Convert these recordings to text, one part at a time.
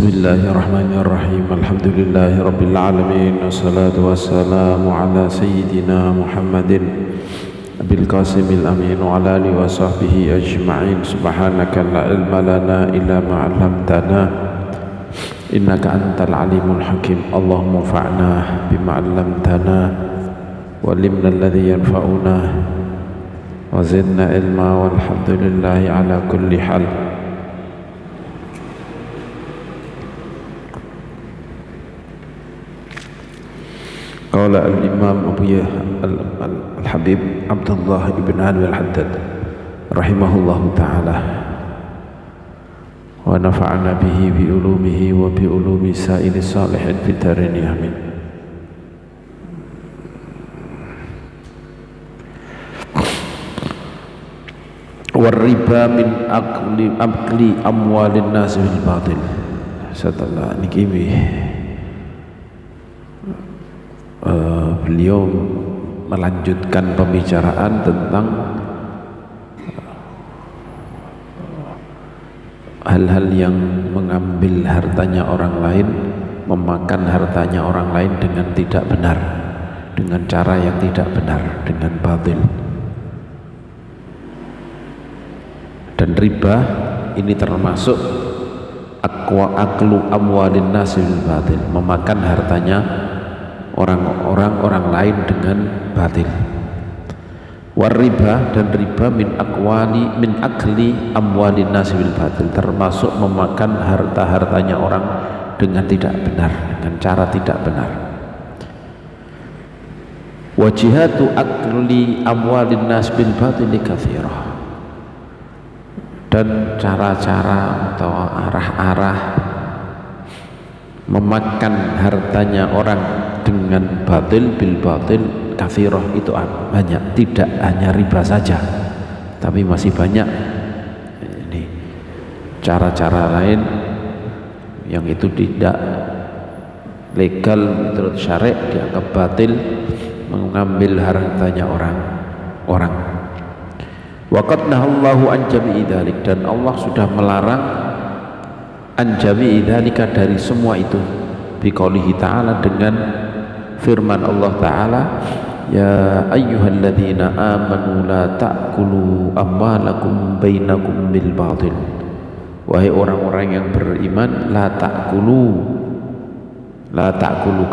Bismillahirrahmanirrahim. Alhamdulillahi alamin. Wassalatu wassalamu ala sayyidina Muhammadin Abil Qasimil Amin wa ala alihi wa sahbihi ajma'in. Subhanaka la ilma lana illa ma 'allamtana innaka antal alimul hakim. Allahumma fa'na bima 'allamtana wa 'allimna alladhi yanfa'una wa zidna ilma walhamdulillahi ala kulli hal. Qala al-Imam Abu al-Habib Abdullah ibn Alwi al-Haddad rahimahullahu ta'ala wa nafa'ana bihi bi ulumihi wa bi ulumi sa'ili salihin fid dharain amin. War-riba min akli amwalin nas bil batil. Setelah niki beliau melanjutkan pembicaraan tentang hal-hal yang mengambil hartanya orang lain, memakan hartanya orang lain dengan tidak benar, dengan cara yang tidak benar, dengan batil. Dan riba ini termasuk aklu amwalin nas bil batil, memakan hartanya orang lain dengan batil. War-riba, dan riba min akli amwalin nas bil batil, termasuk memakan harta-hartanya orang dengan tidak benar, dengan cara tidak benar. Wa jihatu akli amwalin nas bil batil katsirah, dan cara-cara atau arah-arah memakan hartanya orang dengan batil bil batil katsirah itu banyak, tidak hanya riba saja tapi masih banyak ini cara-cara lain yang itu tidak legal menurut syariat, dianggap batil, mengambil hartanya orang. Waqad nahallahu an jami'i dzalik, dan Allah sudah melarang an jami'i dzalika, dari semua itu, biqaulihi ta'ala, dengan firman Allah Ta'ala, ya ayyuhalladzina amanu la ta'kulu amwalakum bainakum bil batil. Wahai orang-orang yang beriman, la ta'kulu,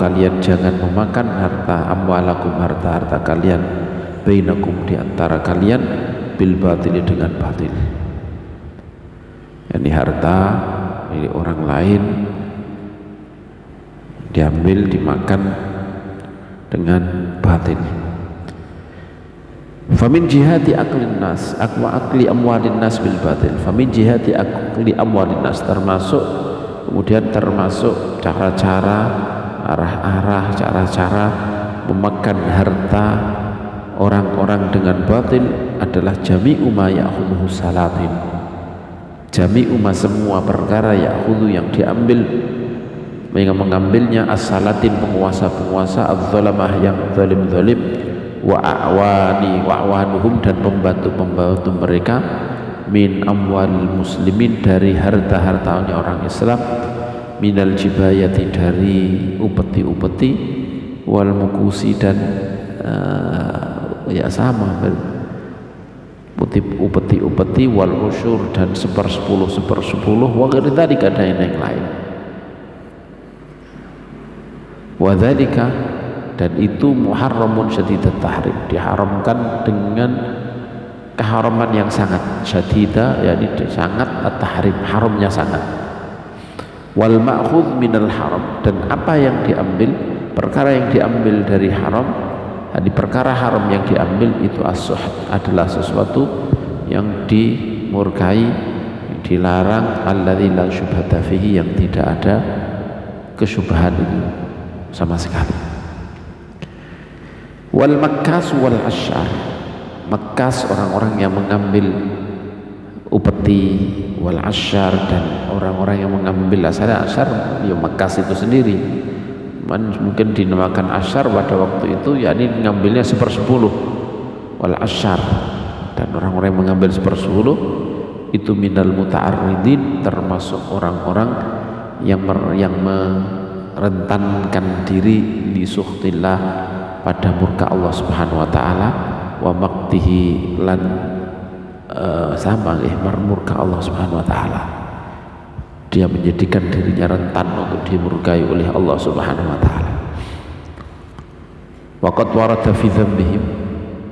kalian jangan memakan harta amwalakum, harta-harta kalian, bainakum, di antara kalian, bil batil, dengan batil. Yani harta milik orang lain diambil, dimakan dengan batil. Famin jihati aklin nas akli amwalin nas bil batil. Famin jihati akli amwalin nas, termasuk cara-cara, arah-arah, cara-cara memakan harta orang-orang dengan batil adalah jami'u ma ya'khudhu salatin, jami'u ma, semua perkara ya'khudhu, yang diambil, mengambilnya, as-salatin, penguasa-penguasa, az-zalamah, yang zalim-zalim, wa a'wanuhum, dan pembantu-pembantu mereka, min amwal muslimin, dari harta-hartanya orang Islam, minal jibayati, dari upeti-upeti, wal mukusi, dan ya sama, upeti-upeti, wal usyur, dan sepersepuluh, wa ghairi dzalika, dan yang lain. Wadzalika, dan itu muharramun syadidat tahrim, diharamkan dengan keharaman yang sangat syadidah, yakni sangat at-tahrim, haramnya sangat. Wal ma'khudh minal haram, dan apa yang diambil, perkara yang diambil dari haram, di perkara haram yang diambil itu as-suht, adalah sesuatu yang dimurkai, yang dilarang, alladzi la syubhata fihi, yang tidak ada kesyubhan itu sama sekali. Wal makkas wal asyar, makkas, orang-orang yang mengambil upeti, wal asyar, dan orang-orang yang mengambil asyar, ya makkas itu sendiri. Mungkin dinamakan asyar pada waktu itu, yakni mengambilnya 1/10, wal asyar, dan orang-orang yang mengambil 1/10 itu minal muta'arridin, termasuk orang-orang yang merentankan diri li sukhtillah, pada murka Allah Subhanahu wa taala, wa maqtihi lan sama murka Allah Subhanahu wa taala. Dia menjadikan dirinya rentan untuk dimurkai oleh Allah Subhanahu wa taala. Waqad warada fi dzambihim,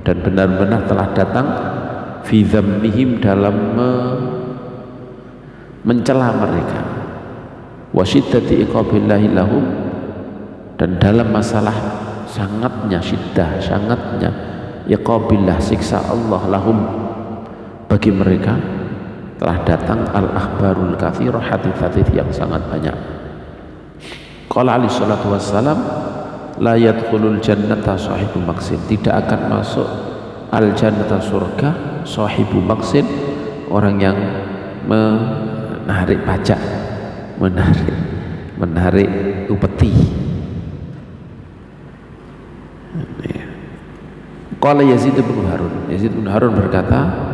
dan benar-benar telah datang fi dzambihim, dalam mencela mereka, wa syiddati iqabillahi lahum, dan dalam masalah sangatnya syiddah, sangatnya iqabillah, siksa Allah lahum, bagi mereka telah datang al-akhbarul katsirah, hadits-hadits yang sangat banyak. Qala alaihi salatu wassalam, la yadkhulul jannata sahibu maksin, tidak akan masuk al jannata, surga, sahibu maksin, orang yang menarik pajak, menarik upeti. Qala Yazid bin Harun berkata,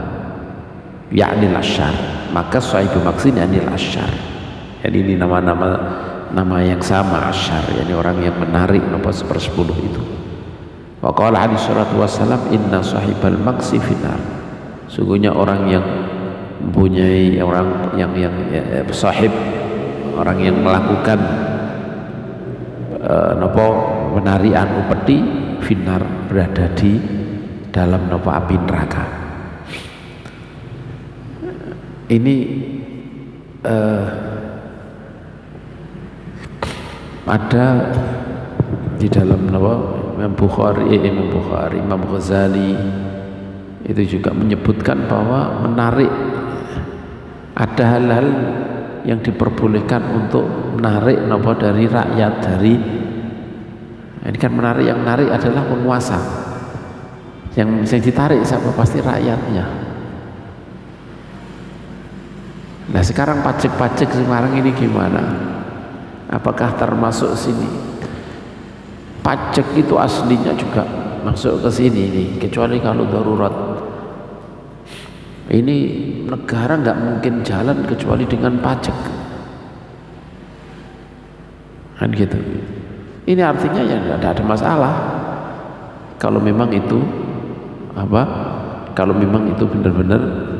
yakni al-asyar, maka sahibu maksin yakni al-asyar. Jadi ini nama yang sama, asyar, yakni orang yang menarik nomor 1/10 itu. Wa qala alaihi salatu wassalam, inna sahibal maksi finnar, sungguhnya orang yang mempunyai, orang yang sahib, orang yang melakukan menarian upeti, finnar, berada di dalam api neraka. Ini ada di dalam Imam Bukhari, Imam Ghazali itu juga menyebutkan bahwa menarik, ada hal-hal yang diperbolehkan untuk menarik dari rakyat, dari ini kan menarik, yang menarik adalah penguasa, yang ditarik siapa? Pasti rakyatnya. Nah sekarang pajak sekarang ini gimana? Apakah termasuk sini? Pajak itu aslinya juga masuk ke sini nih, kecuali kalau darurat. Ini negara nggak mungkin jalan kecuali dengan pajak, kan gitu. Ini artinya ya tidak ada masalah kalau memang itu kalau memang itu benar-benar.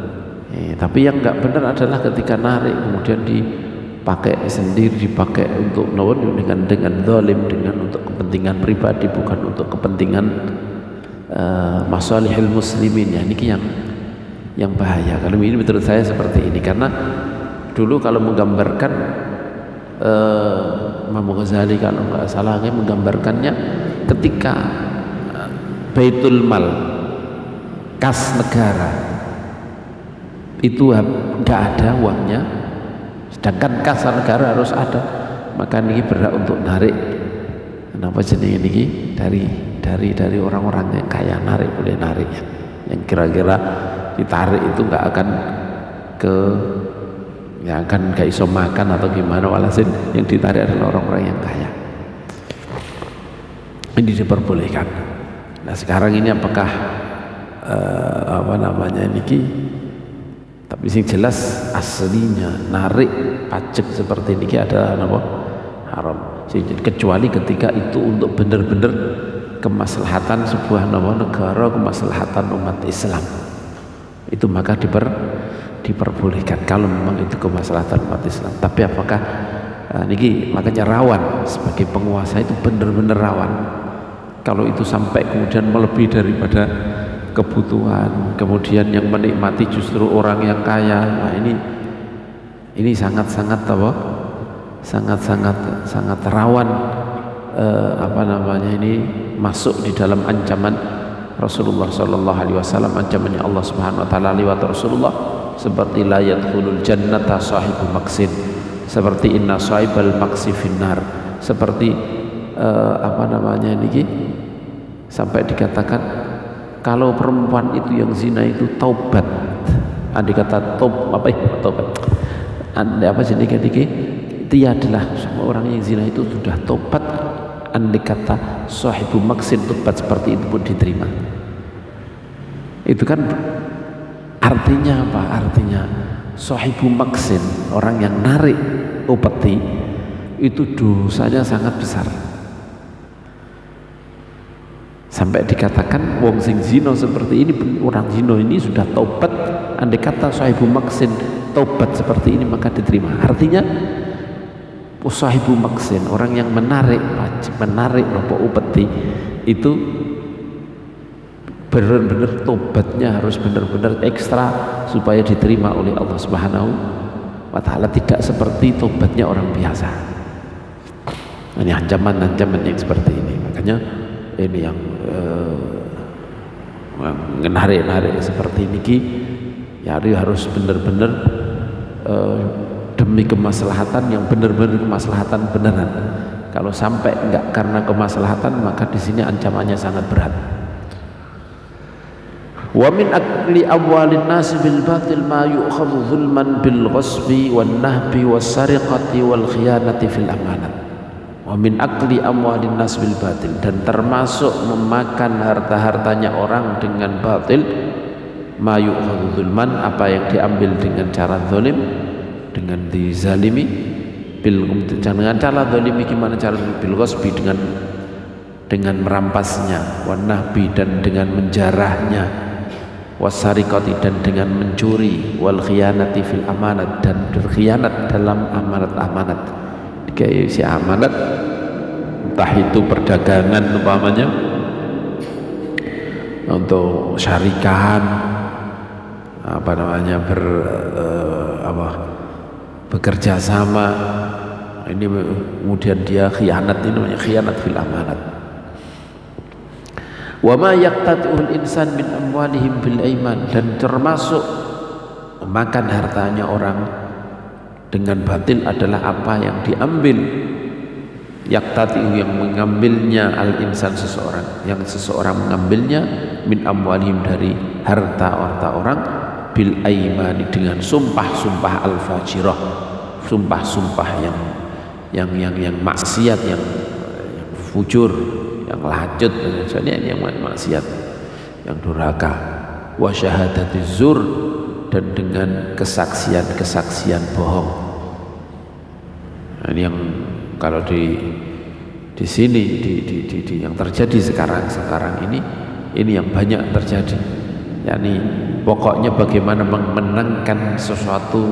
Tapi yang nggak benar adalah ketika narik kemudian dipakai sendiri, dipakai untuk dengan zalim, dengan untuk kepentingan pribadi, bukan untuk kepentingan masalihil muslimin. Ya ini yang bahaya. Kalau ini menurut saya seperti ini, karena dulu kalau menggambarkan Imam Ghazali kalau nggak salah menggambarkannya ketika Baitul Mal, kas negara itu nggak ada uangnya, sedangkan kas negara harus ada, maka ini berhak untuk narik. Kenapa jenis ini dari orang-orang yang kaya, narik boleh narik, yang kira-kira ditarik itu nggak akan gak iso makan atau gimana, walhasil yang ditarik adalah orang-orang yang kaya. Ini diperbolehkan. Nah sekarang ini apakah tapi yang jelas aslinya narik pajak seperti ini adalah haram, kecuali ketika itu untuk benar-benar kemaslahatan sebuah negara, kemaslahatan umat Islam, itu maka diperbolehkan kalau memang itu kemaslahatan umat Islam. Tapi apakah niki makanya rawan, sebagai penguasa itu benar-benar rawan kalau itu sampai kemudian melebihi daripada kebutuhan, kemudian yang menikmati justru orang yang kaya. Nah ini sangat-sangat sangat rawan ini masuk di dalam ancaman Rasulullah sallallahu alaihi wasallam, ancamannya Allah Subhanahu wa taala lewat Rasulullah, seperti la yadkhulul jannata sahibu maksin, seperti inna sahibal maksi finnar, seperti sampai dikatakan kalau perempuan itu yang zina itu taubat, andai kata taubat, dia adalah semua orang yang zina itu sudah taubat, andai kata sahibu maksin taubat seperti itu pun diterima. Itu kan artinya apa? Artinya sahibu maksin, orang yang narik upeti, itu dosanya sangat besar. Sampai dikatakan wong sing zina seperti ini, orang zina ini sudah taubat, andai kata sahibu maksin taubat seperti ini maka diterima. Artinya sahibu maksin, orang yang menarik nopo upeti itu benar-benar tobatnya harus benar-benar ekstra supaya diterima oleh Allah Subhanahu wa taala, tidak seperti tobatnya orang biasa. Ini ancaman-ancaman yang seperti ini. Makanya ini yang menarik seperti ini ya harus benar-benar demi kemaslahatan yang benar-benar kemaslahatan beneran. Kalau sampai enggak karena kemaslahatan maka di sini ancamannya sangat berat. Wa min akli amwalin nas bil batil ma yu'khadhu zulman bil ghasbi wan nahbi was sariqati wal khiyanati fil amanat. Wa min akli amwalin nas bil batil, dan termasuk memakan harta-hartanya orang dengan batil, ma yu'khadhu zulman, apa yang diambil dengan cara zalim, dengan dizalimi, dengan cara zalimi gimana cara bil ghasbi, dengan merampasnya, wan nahbi, dan dengan menjarahnya, wasariqati, dan dengan mencuri, wal khiyanati fil amanat, dan berkhianat dalam amanat-amanat. Kayak si amanat, entah itu perdagangan umpamanya untuk syarikan, bekerja sama, ini kemudian dia khianat, ini namanya khianat fil amanat. Wa ma yaqtatu'ul insan min amwalihim bil aiman, dan termasuk memakan hartanya orang dengan batil adalah apa yang diambil, yaqtati'u, yang mengambilnya, al insan, seseorang, yang seseorang mengambilnya, min amwalihim, dari harta orang, bil aimani, dengan sumpah-sumpah al fajirah, sumpah-sumpah yang maksiat, yang fujur, yang lacut, misalnya yang maksiat, yang durhaka, wa syahadatiz zur, dan dengan kesaksian bohong. Nah, ini yang kalau di sini di yang terjadi sekarang ini yang banyak terjadi, yakni pokoknya bagaimana memenangkan sesuatu,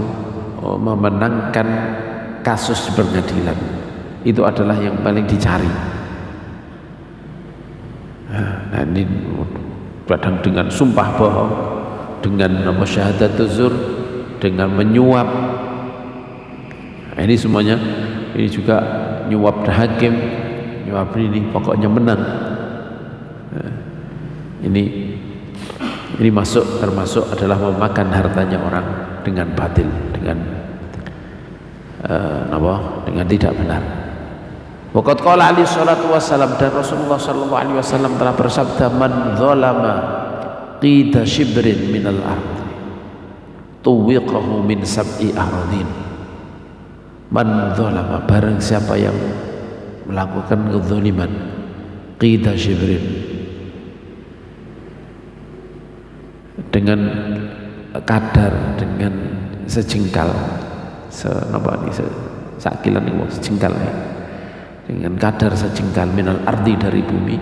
memenangkan kasus di pengadilan, itu adalah yang paling dicari. Nah, ini kadang dengan sumpah bohong, dengan syahadatuz zur, dengan menyuap. Nah, ini semuanya, ini juga nyuap hakim, nyuap ini pokoknya menang. Nah, ini termasuk adalah memakan hartanya orang dengan batil, dengan tidak benar. Waqad qala alaihi salatu wassalam, dan Rasulullah sallallahu alaihi wasallam telah bersabda, man dzalama qida shibrin minal ard tuwiqahu min sab'i aradin. Man dzalama, barang siapa yang melakukan kezaliman, qida shibrin, dengan kadar, dengan sejengkal, sakilan ini sejengkal, dengan kadar sejengkal, minal ardi, dari bumi,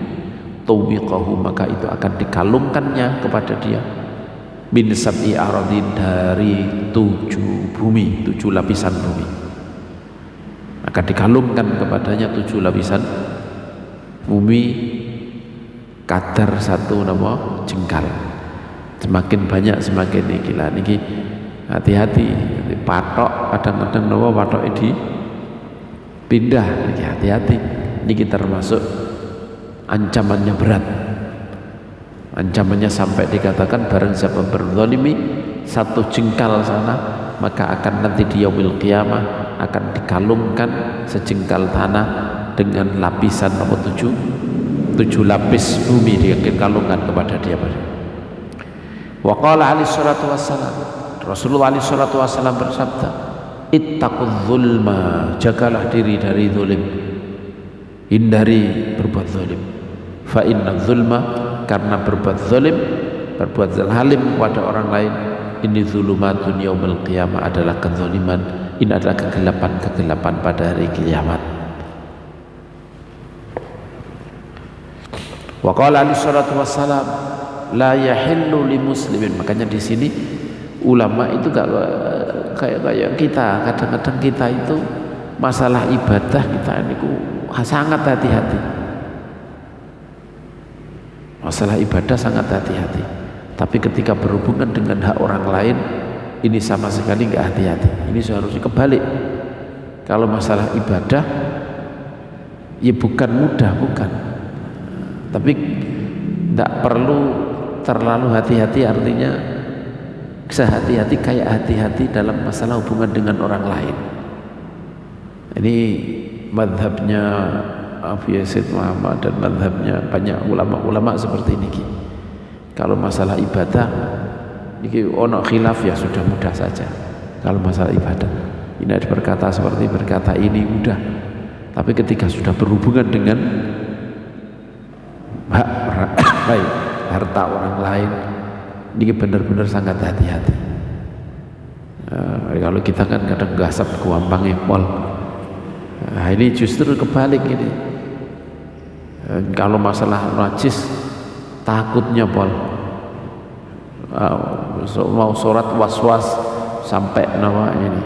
tuwiqahu, maka itu akan dikalungkannya kepada dia, min sab'i aradin, dari 7 bumi, 7 lapisan bumi, akan dikalungkan kepadanya 7 lapisan bumi, kadar satu jengkal. Semakin banyak semakin gila niki. Hati-hati, patok kadang-kadang patok ini pindah, hati-hati, niki termasuk ancamannya berat. Ancamannya sampai dikatakan barang siapa berzalimi 1 jengkal sana, maka akan nanti di yaumil qiyamah akan dikalungkan sejengkal tanah dengan lapisan 7 lapis bumi, dikalungkan kepada dia. Wa qala alaihi salatu wassalam, Rasulullah alaihi salatu wassalam bersabda, ittaqudz zulma, jagalah diri dari zalim, hindari berbuat zalim. Fa inna zulma, karena berbuat zalim, berbuat zalim kepada orang lain, ini zulumatun yaumil qiyamah, adalah kezaliman Ini adalah kegelapan-kegelapan pada hari kiamat. Wa qala alaihi salatu wassalam la yahillu li muslimin. Makanya di sini ulama itu gak kayak kita, kadang-kadang kita itu masalah ibadah kita ini sangat hati-hati. Masalah ibadah sangat hati-hati. Tapi ketika berhubungan dengan hak orang lain, ini sama sekali nggak hati-hati. Ini seharusnya kebalik. Kalau masalah ibadah, ya bukan mudah, bukan. Tapi tidak perlu terlalu hati-hati, artinya sehati-hati kayak hati-hati dalam masalah hubungan dengan orang lain. Ini madhabnya Abu Yazid Muhammad dan madhabnya banyak ulama-ulama seperti ini. Kalau masalah ibadah, ini ono khilaf ya sudah mudah saja. Kalau masalah ibadah, ini ada berkata seperti berkata ini mudah. Tapi ketika sudah berhubungan dengan hak baik harta orang lain, ini benar-benar sangat hati-hati. Kalau kita kan kadang gasap gampang pol. Nah, ini justru kebalik ini. Kalau masalah najis takutnya pol. Mau sholat was-was sampai nama ini.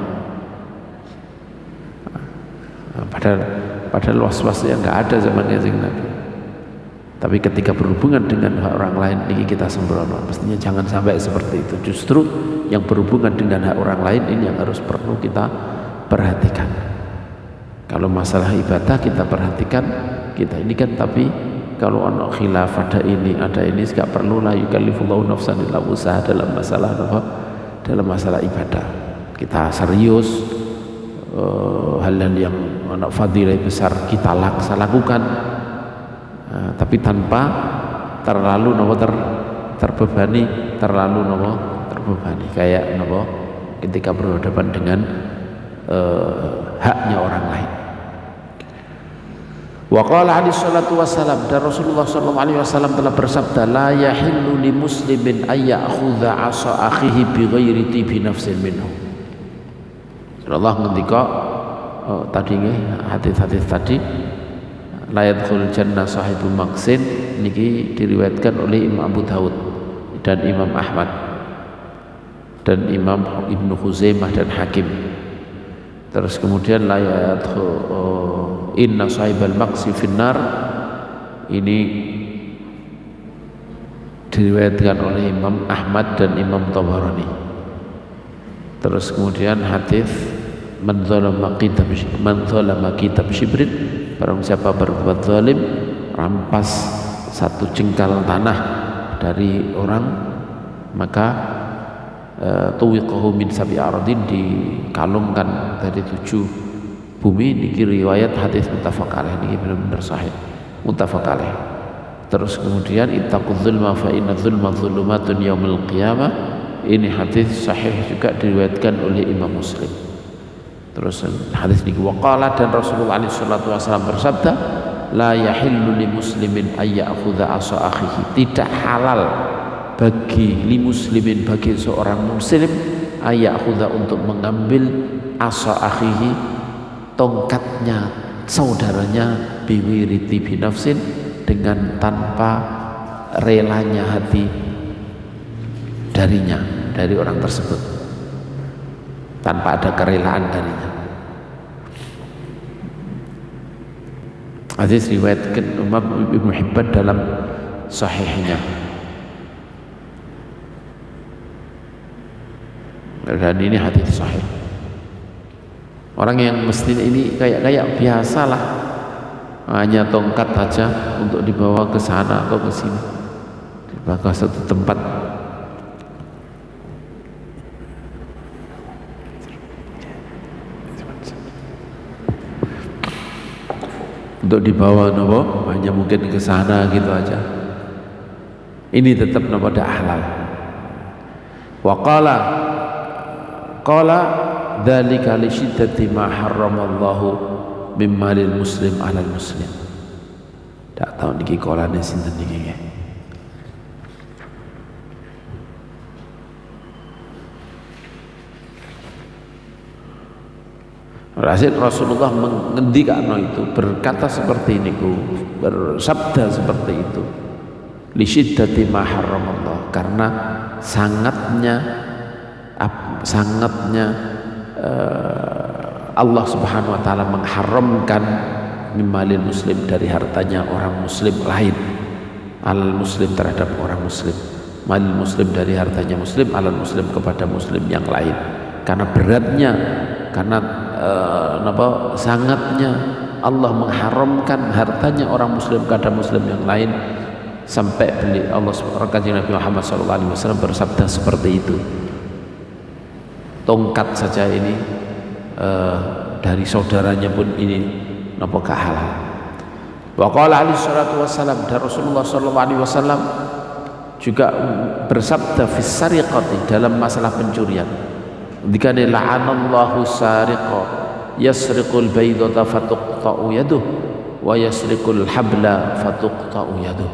Padahal was-wasnya nggak ada zamannya Nabi. Tapi ketika berhubungan dengan hak orang lain ini kita sembrono. Mestinya jangan sampai seperti itu. Justru yang berhubungan dengan hak orang lain ini yang harus perlu kita perhatikan. Kalau masalah ibadah kita perhatikan kita ini kan, tapi kalau ono khilaf ada ini nggak perlu lah yukallifullahu nafsan illa wus'aha dalam masalah apa? Dalam masalah ibadah. Kita serius hal-hal yang ono fadilah besar kita lakukan. Tapi tanpa terlalu terbebani kayak ketika berhadapan dengan haknya orang lain. Wa qala alaihi salatu wassalam, dan Rasulullah sallallahu alaihi wasallam telah bersabda, la yahillu li muslimin ay ya'khudha 'asa akhihi bi ghairi tibi nafsin minhu. Allah ngendika tadi hadis-hadis tadi, la yadkhul jannah sahibu maqsin, niki diriwayatkan oleh Imam Abu Dawud dan Imam Ahmad dan Imam Ibnu Khuzaimah dan Hakim. Terus kemudian la yadkhul inna sahibal maqsi finnar, ini diriwayatkan oleh Imam Ahmad dan Imam Tabarani. Terus kemudian hadis man zalama kitab shibrin, barang siapa berbuat zalim rampas satu jengkal tanah dari orang, maka tuwiqahu min sab'i aradin, dikalungkan dari 7 bumi. Niki riwayat hadis muttafaq alaih, niki benar-benar sahih muttafaq alaih. Terus kemudian ittaqudz zulma fa inna dzulma dzulumatun yaumil qiyamah, ini hadis sahih juga diriwayatkan oleh Imam Muslim. Terus hadis niki waqala, dan Rasulullah alaihi salatu wasallam bersabda, la yahillu li muslimin ay ya'khudha 'asa akhihi, tidak halal bagi li muslimin, bagi seorang muslim, ay ya'khudha, untuk mengambil 'asa akhihi, tongkatnya saudaranya, biwiriti binafsin, dengan tanpa relanya hati darinya, dari orang tersebut, tanpa ada kerelaan darinya. Hadis riwayatkan Imam Ibnu Hibban dalam sahihnya, dan ini hadis sahih. Orang yang mesti ini kayak biasalah, hanya tongkat saja untuk dibawa ke sana atau ke sini, dibawa ke satu tempat. Untuk dibawa hanya mungkin ke sana gitu aja. Ini tetap tidak halal. Wa qala dzalika li syiddati ma harramallahu mimmalil muslim 'alal muslim. Tak tahu niki kolane sinten niki. Rasulullah mengendikano itu, berkata seperti ini, bersabda seperti itu, li syiddati ma haramallah, karena sangatnya Allah Subhanahu wa taala mengharamkan mimalil muslim, dari hartanya orang muslim lain, alal muslim, terhadap orang muslim, malil muslim, dari hartanya muslim, alal muslim, kepada muslim yang lain, karena beratnya, karena sangatnya Allah mengharamkan hartanya orang muslim kepada muslim yang lain, sampai Allah Nabi Muhammad SAW bersabda seperti itu. Tongkat saja ini dari saudaranya pun ini napa gak halal. Wa qala alaihi salatu wassalam, dan Rasulullah SAW juga bersabda fis sariqati, dalam masalah pencurian, dikane la'anallahu sariqa yasriqul baydata fatuqta'u yaduh wa yasriqul habla fatuqta'u yaduh.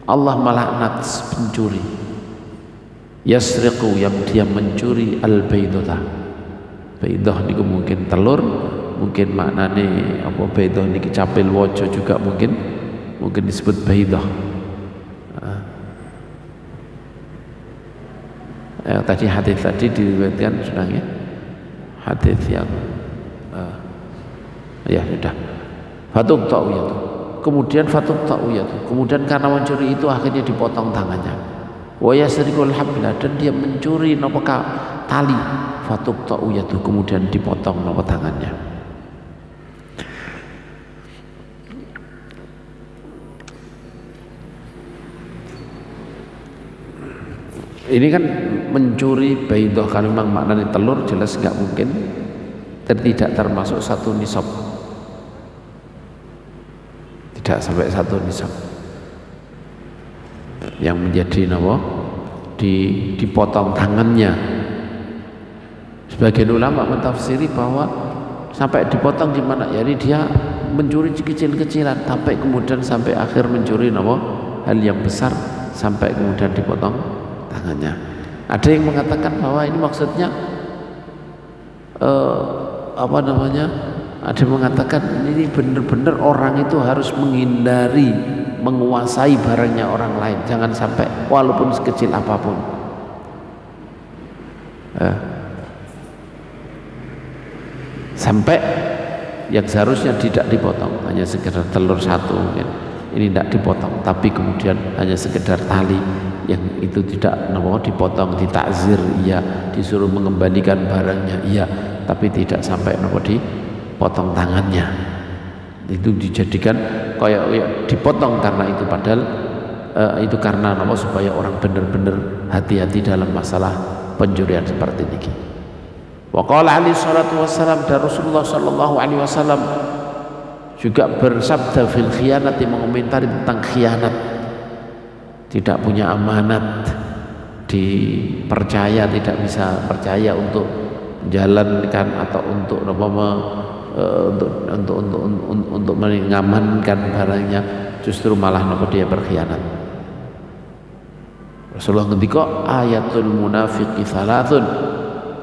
Allah melaknat pencuri, yasriqu, yang dia mencuri, al baydata, baydah niku mungkin telur, mungkin maknane apa, baydah niki capil waja juga mungkin disebut baydah. Tadi hadis tadi diriwayatkan sudah ya, hadis yang ya sudah, fatuk ta'uyatu, kemudian fatuk ta'uyatu, kemudian karena mencuri itu akhirnya dipotong tangannya. Wa yasriqul habla, dan dia mencuri napa tali, fatuk ta'uyatu, kemudian dipotong napa tangannya. Ini kan mencuri baydah, kalau memang maknanya telur jelas nggak mungkin, tidak termasuk satu nisab, tidak sampai satu nisab yang menjadi napa dipotong tangannya. Sebagian ulama mentafsiri bahwa sampai dipotong di mana, jadi dia mencuri kecil-kecilan sampai kemudian sampai akhir mencuri napa hal yang besar sampai kemudian dipotong tangannya. Ada yang mengatakan bahwa ini maksudnya ada yang mengatakan ini benar-benar orang itu harus menghindari menguasai barangnya orang lain, jangan sampai walaupun sekecil apapun. Sampai yang seharusnya tidak dipotong, hanya sekedar telur satu mungkin, ini tidak dipotong, tapi kemudian hanya sekedar tali yang itu tidak dipotong, ditakzir, iya, disuruh mengembalikan barangnya, iya, tapi tidak sampai dipotong tangannya. Itu dijadikan kayak dipotong karena itu, padahal itu karena supaya orang benar-benar hati-hati dalam masalah pencurian seperti ini. Wa qala alaihi salatu wassalam, dan Rasulullah sallallahu alaihi wasallam juga bersabda fil khiyanati, mengomentari tentang khianat, tidak punya amanat, dipercaya, tidak bisa percaya untuk menjalankan atau untuk mengamankan barangnya, justru malah dia berkhianat. Rasulullah ngendika, ayatul munafiqi thalathun,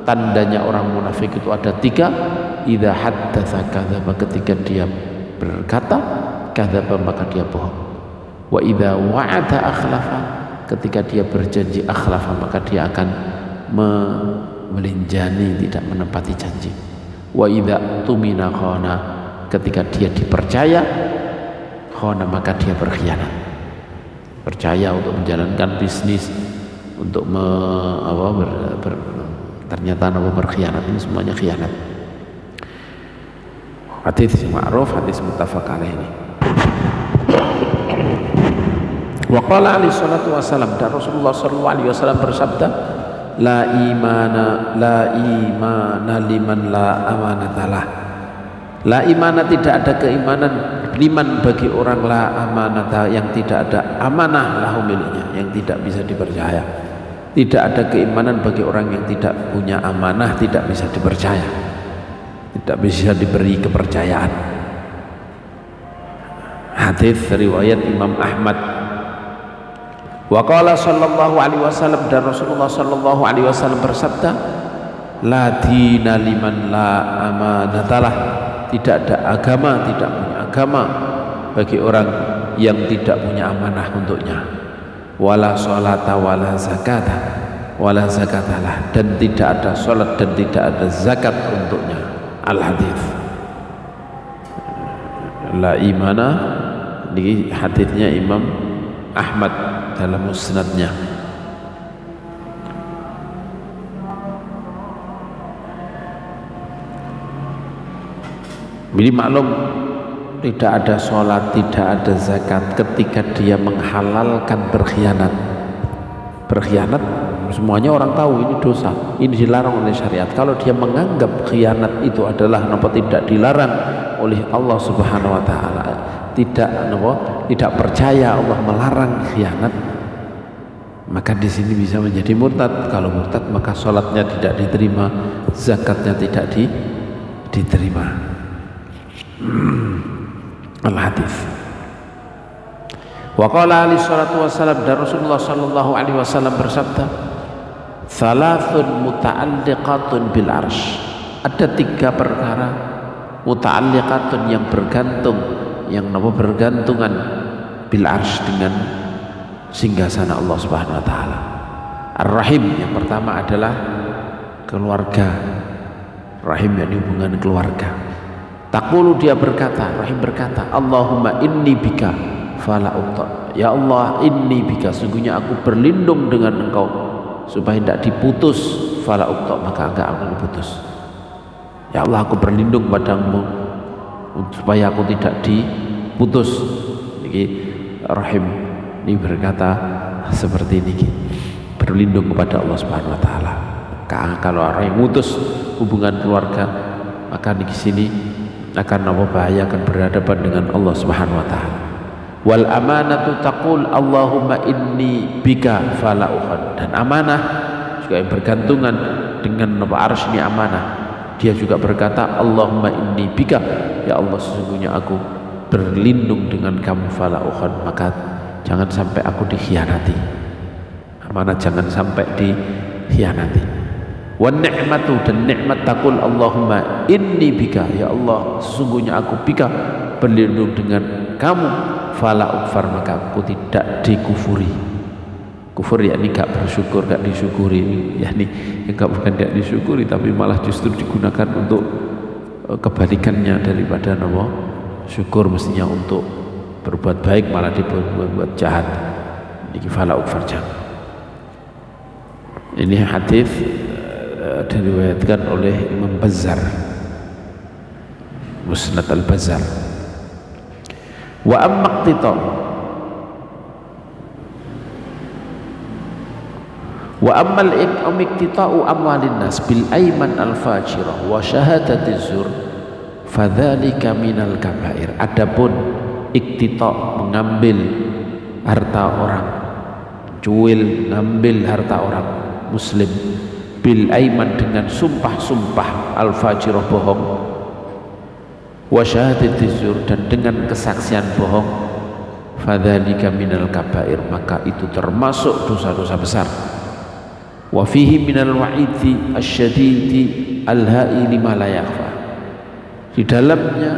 tandanya orang munafik itu ada 3. Idza haddatsa kadzaba, ketika dia berkata, kadzaba, maka dia bohong. Wa idza wa'ada akhlafa, ketika dia berjanji, akhlafa, maka dia akan melinjani, tidak menepati janji. Wa idza tumina khana, ketika dia dipercaya, khana, maka dia berkhianat. Percaya untuk menjalankan bisnis, untuk ternyata berkhianat. Ini semuanya khianat. Hadis ma'ruf, hadis muttafaq alaih ini. Wa qala alaihi salatu wassalam, dan Rasulullah sallallahu alaihi wasallam bersabda, la imana liman la amanatalah. La imana, tidak ada keimanan, liman, bagi orang, la amanata, yang tidak ada amanah lahu, miliknya, yang tidak bisa dipercaya. Tidak ada keimanan bagi orang yang tidak punya amanah, tidak bisa dipercaya, tidak bisa diberi kepercayaan. Hadis riwayat Imam Ahmad. Wa qala sallallahu alaihi wasallam, dan Rasulullah sallallahu alaihi wasallam bersabda, la dina liman la amanatalah, tidak ada agama, tidak punya agama bagi orang yang tidak punya amanah untuknya. Wala sholata wala zakata wala zakatalah, dan tidak ada sholat dan tidak ada zakat untuknya. Al-hadits la imana, ini haditsnya Imam Ahmad dalam musnadnya. Ini maklum, tidak ada sholat, tidak ada zakat ketika dia menghalalkan berkhianat. Berkhianat semuanya orang tahu ini dosa, ini dilarang oleh syariat. Kalau dia menganggap khianat itu adalah tidak dilarang oleh Allah Subhanahu wa taala, tidak percaya Allah melarang khianat, maka di sini bisa menjadi murtad. Kalau murtad maka sholatnya tidak diterima, zakatnya tidak diterima. Al-hadits. Wa qala alaihi salatu wassalam, dan Rasulullah sallallahu alaihi wasallam bersabda, "Thalathun muta'alliqatun bil arsy." Ada 3 perkara muta'alliqatun yang bergantung, yang bergantungan bil arsy, dengan singgasana Allah Subhanahu wa taala. Ar-rahim, yang pertama adalah keluarga. Rahim yakni hubungan keluarga. Taqulu, dia berkata, Rahim berkata, Allahumma inni bika fala uqta. Ya Allah, inni bika, sungguhnya aku berlindung dengan engkau supaya tidak diputus. Fala uqta, maka enggak akan diputus. Ya Allah, aku berlindung padamu supaya aku tidak diputus. Ini Rahim ini berkata seperti ini, berlindung kepada Allah Subhanahu wa taala. Kalau orang yang mutus hubungan keluarga, maka di sini akan bahaya, akan berhadapan dengan Allah Subhanahu wa taala. Wal amanatu taqul Allahumma inni bika fala ukhad. Dan amanah juga yang bergantungan dengan arsy, ini amanah. Dia juga berkata Allahumma inni bika, ya Allah sesungguhnya aku berlindung dengan kamu, fala ukhad, maka jangan sampai aku dikhianati. Amanah jangan sampai dikhianati. Wan ni'matu, dan nikmat taqul Allahumma inni bika, ya Allah sesungguhnya aku bika, berlindung dengan kamu, fala ukfar, maka aku tidak dikufuri. Kufur yakni gak bersyukur, gak disyukuri, yakni bukan gak disyukuri tapi malah justru digunakan untuk kebalikannya daripada syukur, mestinya untuk berbuat baik malah dibuat jahat. Ini fala ukfar jangan. Ini hadis diriwayatkan oleh Imam Bazzar, Musnad al-Bazzar. Wa amma iqtita' wa amma al-iqtita'u amwalin nas bil ayman al-fajirah wa syahadati zur fadzalika minal kabair. Adapun iqtita', mengambil harta orang, cuil, ngambil harta orang muslim, bil aiman, dengan sumpah-sumpah al-fajirah, bohong, wa syahadati zur, dan dengan kesaksian bohong, fadzalika minal kabair, maka itu termasuk dosa-dosa besar. Wa fihi minal wa'idi asyadidi al-ha'i lima la yakhfa. Di dalamnya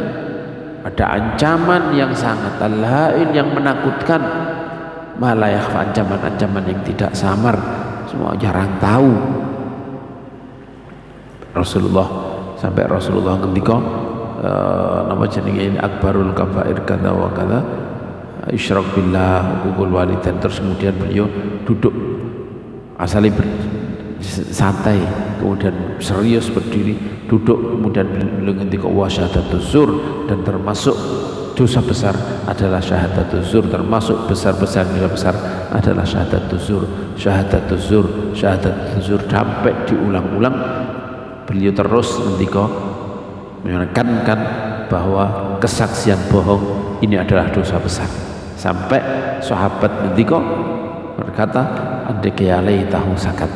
ada ancaman yang sangat al-ha'il, yang menakutkan, ma la yakhfa, ancaman-ancaman yang tidak samar, semua jarang tahu. Sampai Rasulullah ngendika nama jenenge ini akbarul kabair kada wa kada isyrak billah hukukul walidain. Terus kemudian beliau duduk, asalnya santai, kemudian serius berdiri, duduk, kemudian beliau ngendika wa syahadatuz zur, dan termasuk dosa besar adalah syahadatuz zur, termasuk besar-besar dosa besar adalah syahadatuz zur, syahadatuz zur, syahadatuz zur, sampai diulang-ulang. Beliau terus ngendika menekankan bahwa kesaksian bohong ini adalah dosa besar, sampai sahabat ngendika berkata andai kayalai tahu sakat,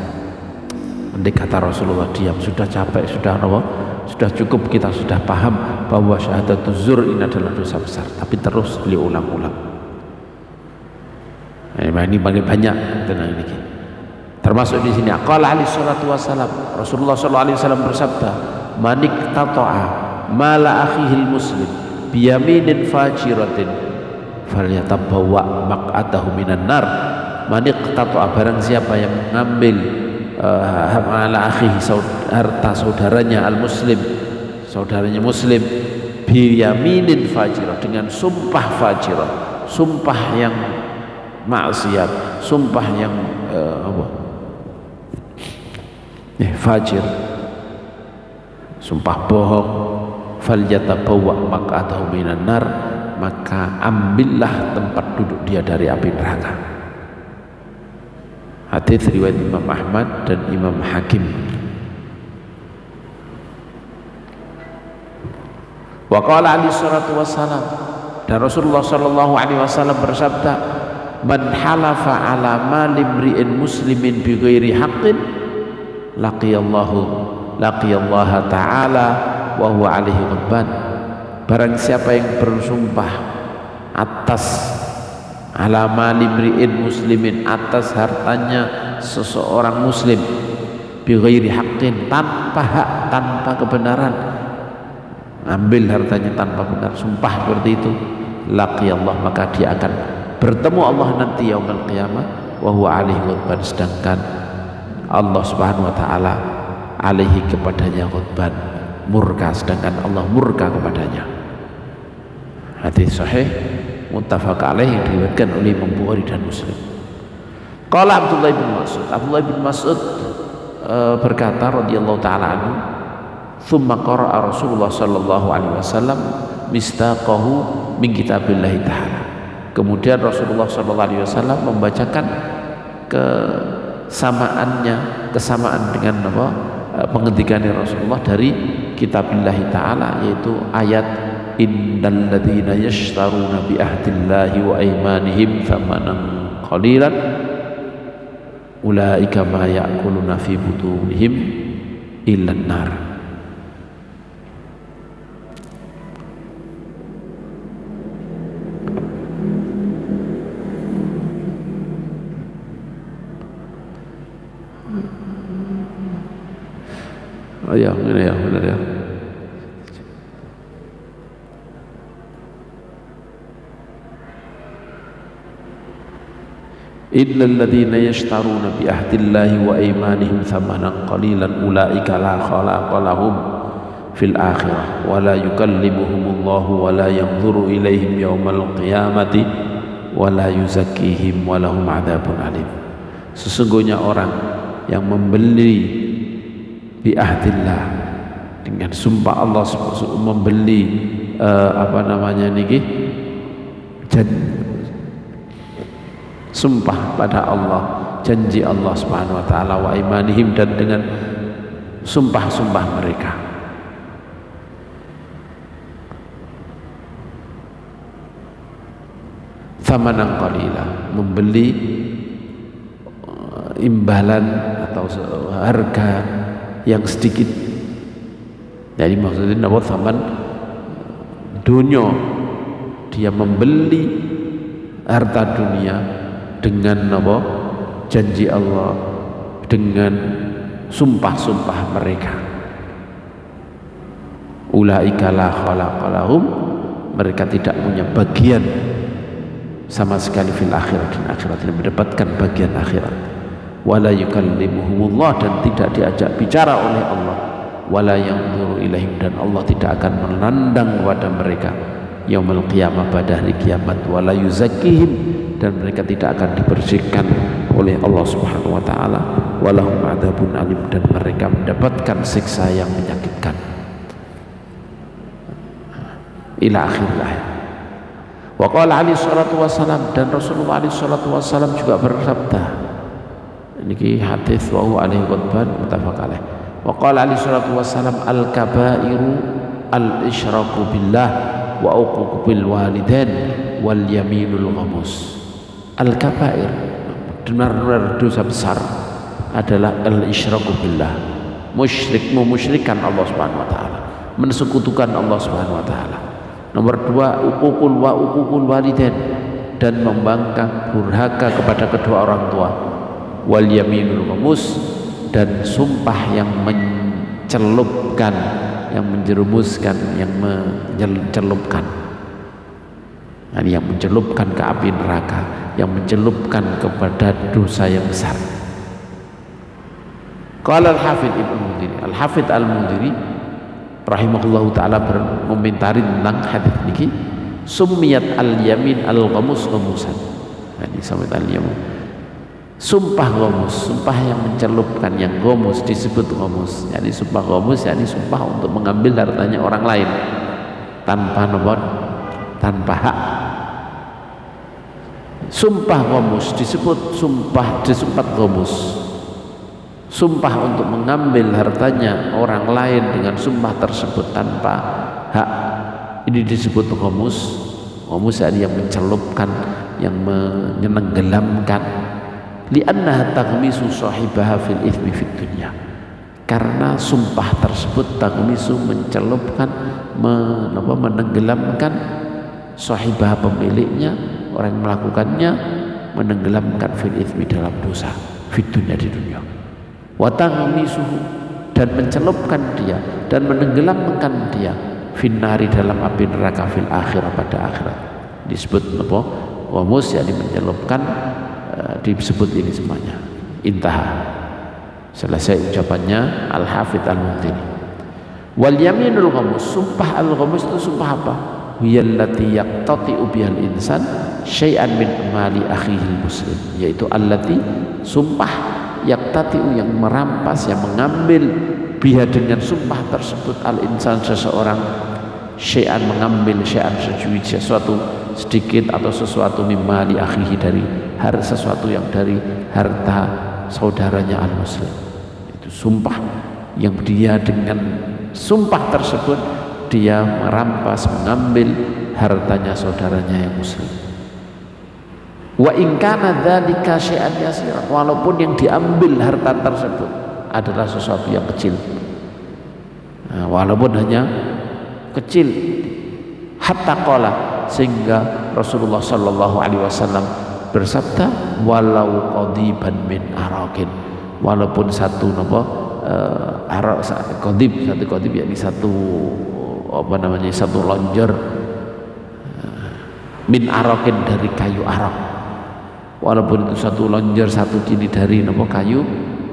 andai kata Rasulullah diam, sudah capek, sudah cukup, kita sudah paham bahwa syahadatuz zur ini adalah dosa besar, tapi terus beliau ulang-ulang. Ini paling banyak tenang ini. Termasuk di sini qala alaihi salatu wassalam, Rasulullah sallallahu alaihi wasallam bersabda, manik tata'a mala akhihil muslim biyaminin fajiratin falyatabawwa maq'adahu minan nar. Manik tata'a, barang siapa yang mengambil mala akhihi, harta saudaranya al muslim, saudaranya muslim, biyaminin fajirah, dengan sumpah fajirah, sumpah yang maksiat, sumpah yang fajir, sumpah bohong, falyatabawwa maq'adahu minan nar, maka ambillah tempat duduk dia dari api neraka. Hadis riwayat Imam Ahmad dan Imam Hakim. Wa qala alaihi salatu wassalam, dan Rasulullah sallallahu alaihi wasallam bersabda, man halafa ala mali imri'in muslimin bi ghairi haqqin laqiyallaha ta'ala wa huwa alaihi ghadban. Barang siapa yang bersumpah atas ala mali imri'in muslimin, atas hartanya seseorang muslim, bi ghairi haqqin, tanpa hak, tanpa kebenaran, ambil hartanya tanpa benar, sumpah seperti itu, laqiyallah, maka dia akan bertemu Allah nanti yaumul qiyamah wa huwa alaihi ghadban, sedangkan Allah subhanahu wa ta'ala alaihi, kepadanya ghadban, murka, sedangkan Allah murka kepadanya. Hadis sahih muttafaq alaih yang diriwayatkan oleh Imam Bukhari dan Muslim. Qala Abdullah bin Mas'ud, Abdullah bin Mas'ud berkata radhiyallahu taala anhu, thumma qara'a Rasulullah sallallahu alaihi wasallam mistaqahu min kitabillah ta'ala. Kemudian Rasulullah sallallahu alaihi wasallam membacakan kesamaan dengan apa penghentikannya Rasulullah dari kitabillah ta'ala, yaitu ayat innal ladzina yashtaruna bi ahdillahi wa aymanihim thamanan qalilan ulaika ma ya'kuluna fi butunihim illan nar. Oh ya, ini ya, benar ya. Innal ladzina yashtaruna bi ahdillahi wa aymanihim thamanan qalilan ulaika la khalaqa lahum fil akhirah wa la yukallimuhumullahu wa la yanzuru ilaihim yaumal qiyamati wa la yuzakkihim wa lahum adzabun alim. Sesungguhnya orang yang membeli bi ahdillah, dengan sumpah Allah, membeli apa namanya niki, sumpah pada Allah, janji Allah subhanahu wa ta'ala, wa imanihim, dan dengan sumpah-sumpah mereka. Thamanan qalila, membeli imbalan atau harga yang sedikit. Jadi maksudnya apa? Thaman dunia, dia membeli harta dunia dengan apa? Janji Allah, dengan sumpah-sumpah mereka. Ulaika la khalaqa lahum, mereka tidak punya bagian sama sekali fil akhirat, dan akhirat, tidak mendapatkan bagian akhirat. Wala yukallimuhumullah, dan tidak diajak bicara oleh Allah. Wala yanzuru ilaihim, dan Allah tidak akan menandang kepada mereka yaumul qiyamah, pada hari kiamat. Wala yuzakkihim, dan mereka tidak akan dibersihkan oleh Allah subhanahu wa ta'ala. Walahum adzabun alim, dan mereka mendapatkan siksa yang menyakitkan. Ila akhir ayat. Wa qala alaihi salatu wassalam, dan Rasulullah alaihi salatu wassalam juga bersabda, ini hadis wa huwa alaihi ghadban muttafaq alaih. Wa qala alaihi salatu wassalam, al kabairu al isyraku billah wa uququ bil walidain wal yaminul ghamus. Al kabair, benar-benar dosa besar, adalah al isyraku billah, memusyrikan Allah subhanahu wa ta'ala, mensekutukan Allah subhanahu wa ta'ala. Nomor dua, uququl walidain, dan membangkang durhaka kepada kedua orang tua. wal yaminul ghamus, dan sumpah yang mencelupkan, yang menjerumuskan, yang mencelupkan, yang mencelupkan ke api neraka, yang mencelupkan kepada dosa yang besar. Qala al-Hafidz Ibnu Mundhir, Al-Hafidz Al-Mundhiri rahimahullahu taala mengomentari tentang hadis niki, summiyat al-yamin al-ghamus ghamusan. Ini sampai al-yamin, sumpah ghamus, sumpah yang mencelupkan, yang ghamus disebut ghamus. Jadi sumpah ghamus yakni sumpah untuk mengambil hartanya orang lain tanpa nomor, tanpa hak. Sumpah ghamus disebut sumpah ghamus, sumpah untuk mengambil hartanya orang lain dengan sumpah tersebut tanpa hak. Ini disebut ghamus. Ghamus yang mencelupkan, yang menenggelamkan. Li'annaha taghmisu sahibaha fil itsmi fid dunya, karena sumpah tersebut taghmisu mencelupkan, menenggelamkan sahibah, pemiliknya, orang yang melakukannya, menenggelamkan fil itsmi, dalam dosa, fid dunya, di dunia. Wa taghmisuhu, dan mencelupkan dia dan menenggelamkan dia finnari, dalam api neraka, fil akhirah, pada akhirat. Disebut apa? Ghamus, yakni mencelupkan. Disebut ini semuanya. Intaha, selesai ucapannya Al-Hafidz Al-Mundhiri. Wal yaminul ghamus, sumpah al-ghamus itu sumpah apa? Hiyallati yaqtati'u bihal insan syai'an min mali akhihil muslim, yaitu allati, sumpah, yaqtati'u, yang merampas, yang mengambil, biha, dengan sumpah tersebut, al-insan, seseorang, syai'an, mengambil, syai'an, sesuatu, sedikit atau sesuatu, mimali akhihi, dari sesuatu yang dari harta saudaranya al-muslim. Itu sumpah yang dia dengan sumpah tersebut dia merampas, mengambil hartanya saudaranya yang muslim. Wa in kana dzalika syai'an yasira, walaupun yang diambil harta tersebut adalah sesuatu yang kecil, walaupun hanya kecil. Hatta qala, sehingga Rasulullah sallallahu alaihi wasallam bersabda, walau qadiban min araqin, walaupun satu arak, satu qadib yakni satu satu lonjor, min araqin, dari kayu arak, walaupun itu satu lonjor, satu kini dari kayu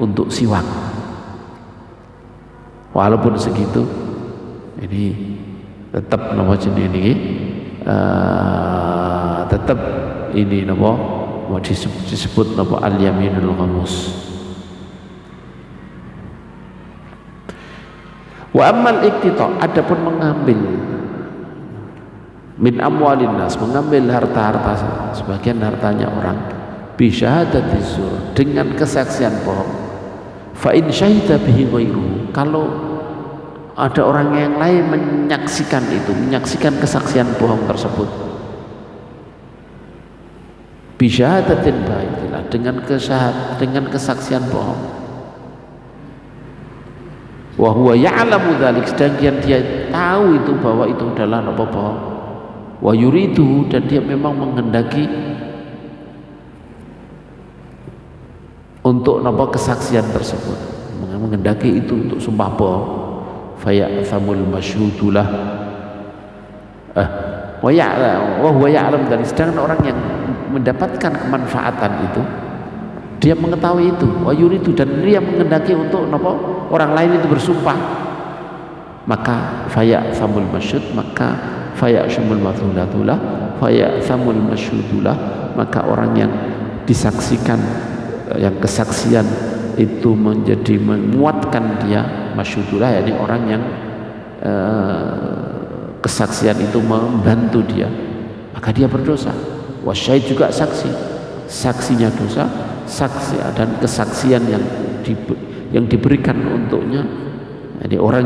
untuk siwak, walaupun segitu, ini tetap jenis ini tetap ini mau disebut al-yaminul ghamus. Wa ammal iqtita, adapun mengambil, min amwalin nas, mengambil harta-harta sebagian hartanya orang, bi syahadati zur, dengan kesaksian bohong. Fa in syahida bihi ghairuhu, kalau ada orang yang lain menyaksikan itu, menyaksikan kesaksian bohong tersebut, bi syahadatin batilah, dengan kesaksian bohong, wa huwa ya'lamu dzalik, sedangkan dia tahu itu bahwa itu adalah bohong, wa yuridu, dan dia memang menghendaki untuk kesaksian tersebut, menghendaki itu untuk sumpah bohong, faya'thamul masyhudulah, wa huwa ya'lam dzalik, sedangkan orang yang mendapatkan kemanfaatan itu dia mengetahui itu, wa yuridu, dan dia menghendaki untuk orang lain itu bersumpah, maka faya'thamul masyhud, maka faya'shumul madhulatulah, faya'thamul masyhudulah, maka orang yang disaksikan, yang kesaksian itu menjadi menguatkan dia, masyhudulah yakni orang yang kesaksian itu membantu dia, maka dia berdosa. Wasyahid juga saksi, saksinya dosa, saksi dan kesaksian yang diberikan untuknya, jadi orang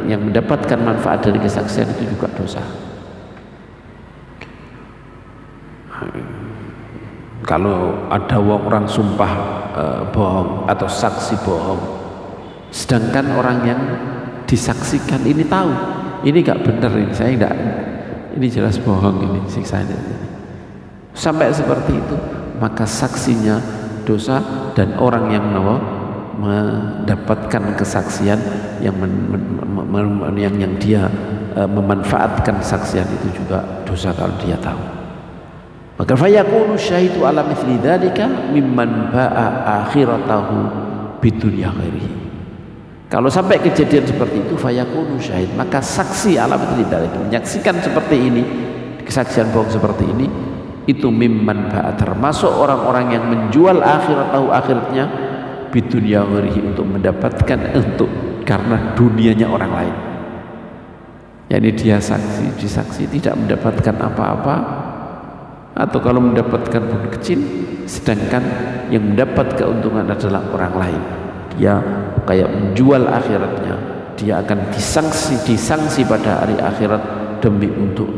yang mendapatkan manfaat dari kesaksian itu juga dosa. Kalau ada orang sumpah bohong atau saksi bohong, sedangkan orang yang disaksikan ini tahu ini gak benar, ini saya enggak, ini jelas bohong, ini siksanya, sampai seperti itu, maka saksinya berdosa dan orang yang mendapatkan kesaksian yang yang dia memanfaatkan kesaksian itu juga dosa kalau dia tahu. Maka fayakunu syahidu ala mithli dzalika mimman ba'a akhiratahu bidunya ghairihi. Kalau sampai kejadian seperti itu fayakunu syahid, maka saksi ala mithli dzalika, menyaksikan seperti ini, kesaksian bohong seperti ini, itu mimman ba'a, termasuk orang-orang yang menjual akhiratahu, akhirnya bidunya ghairihi, untuk mendapatkan, untuk karena dunianya orang lain. Yani dia disaksi tidak mendapatkan apa-apa, atau kalau mendapatkan pun kecil, sedangkan yang mendapat keuntungan adalah orang lain. Dia kayak menjual akhiratnya, dia akan disangsi pada hari akhirat demi untuk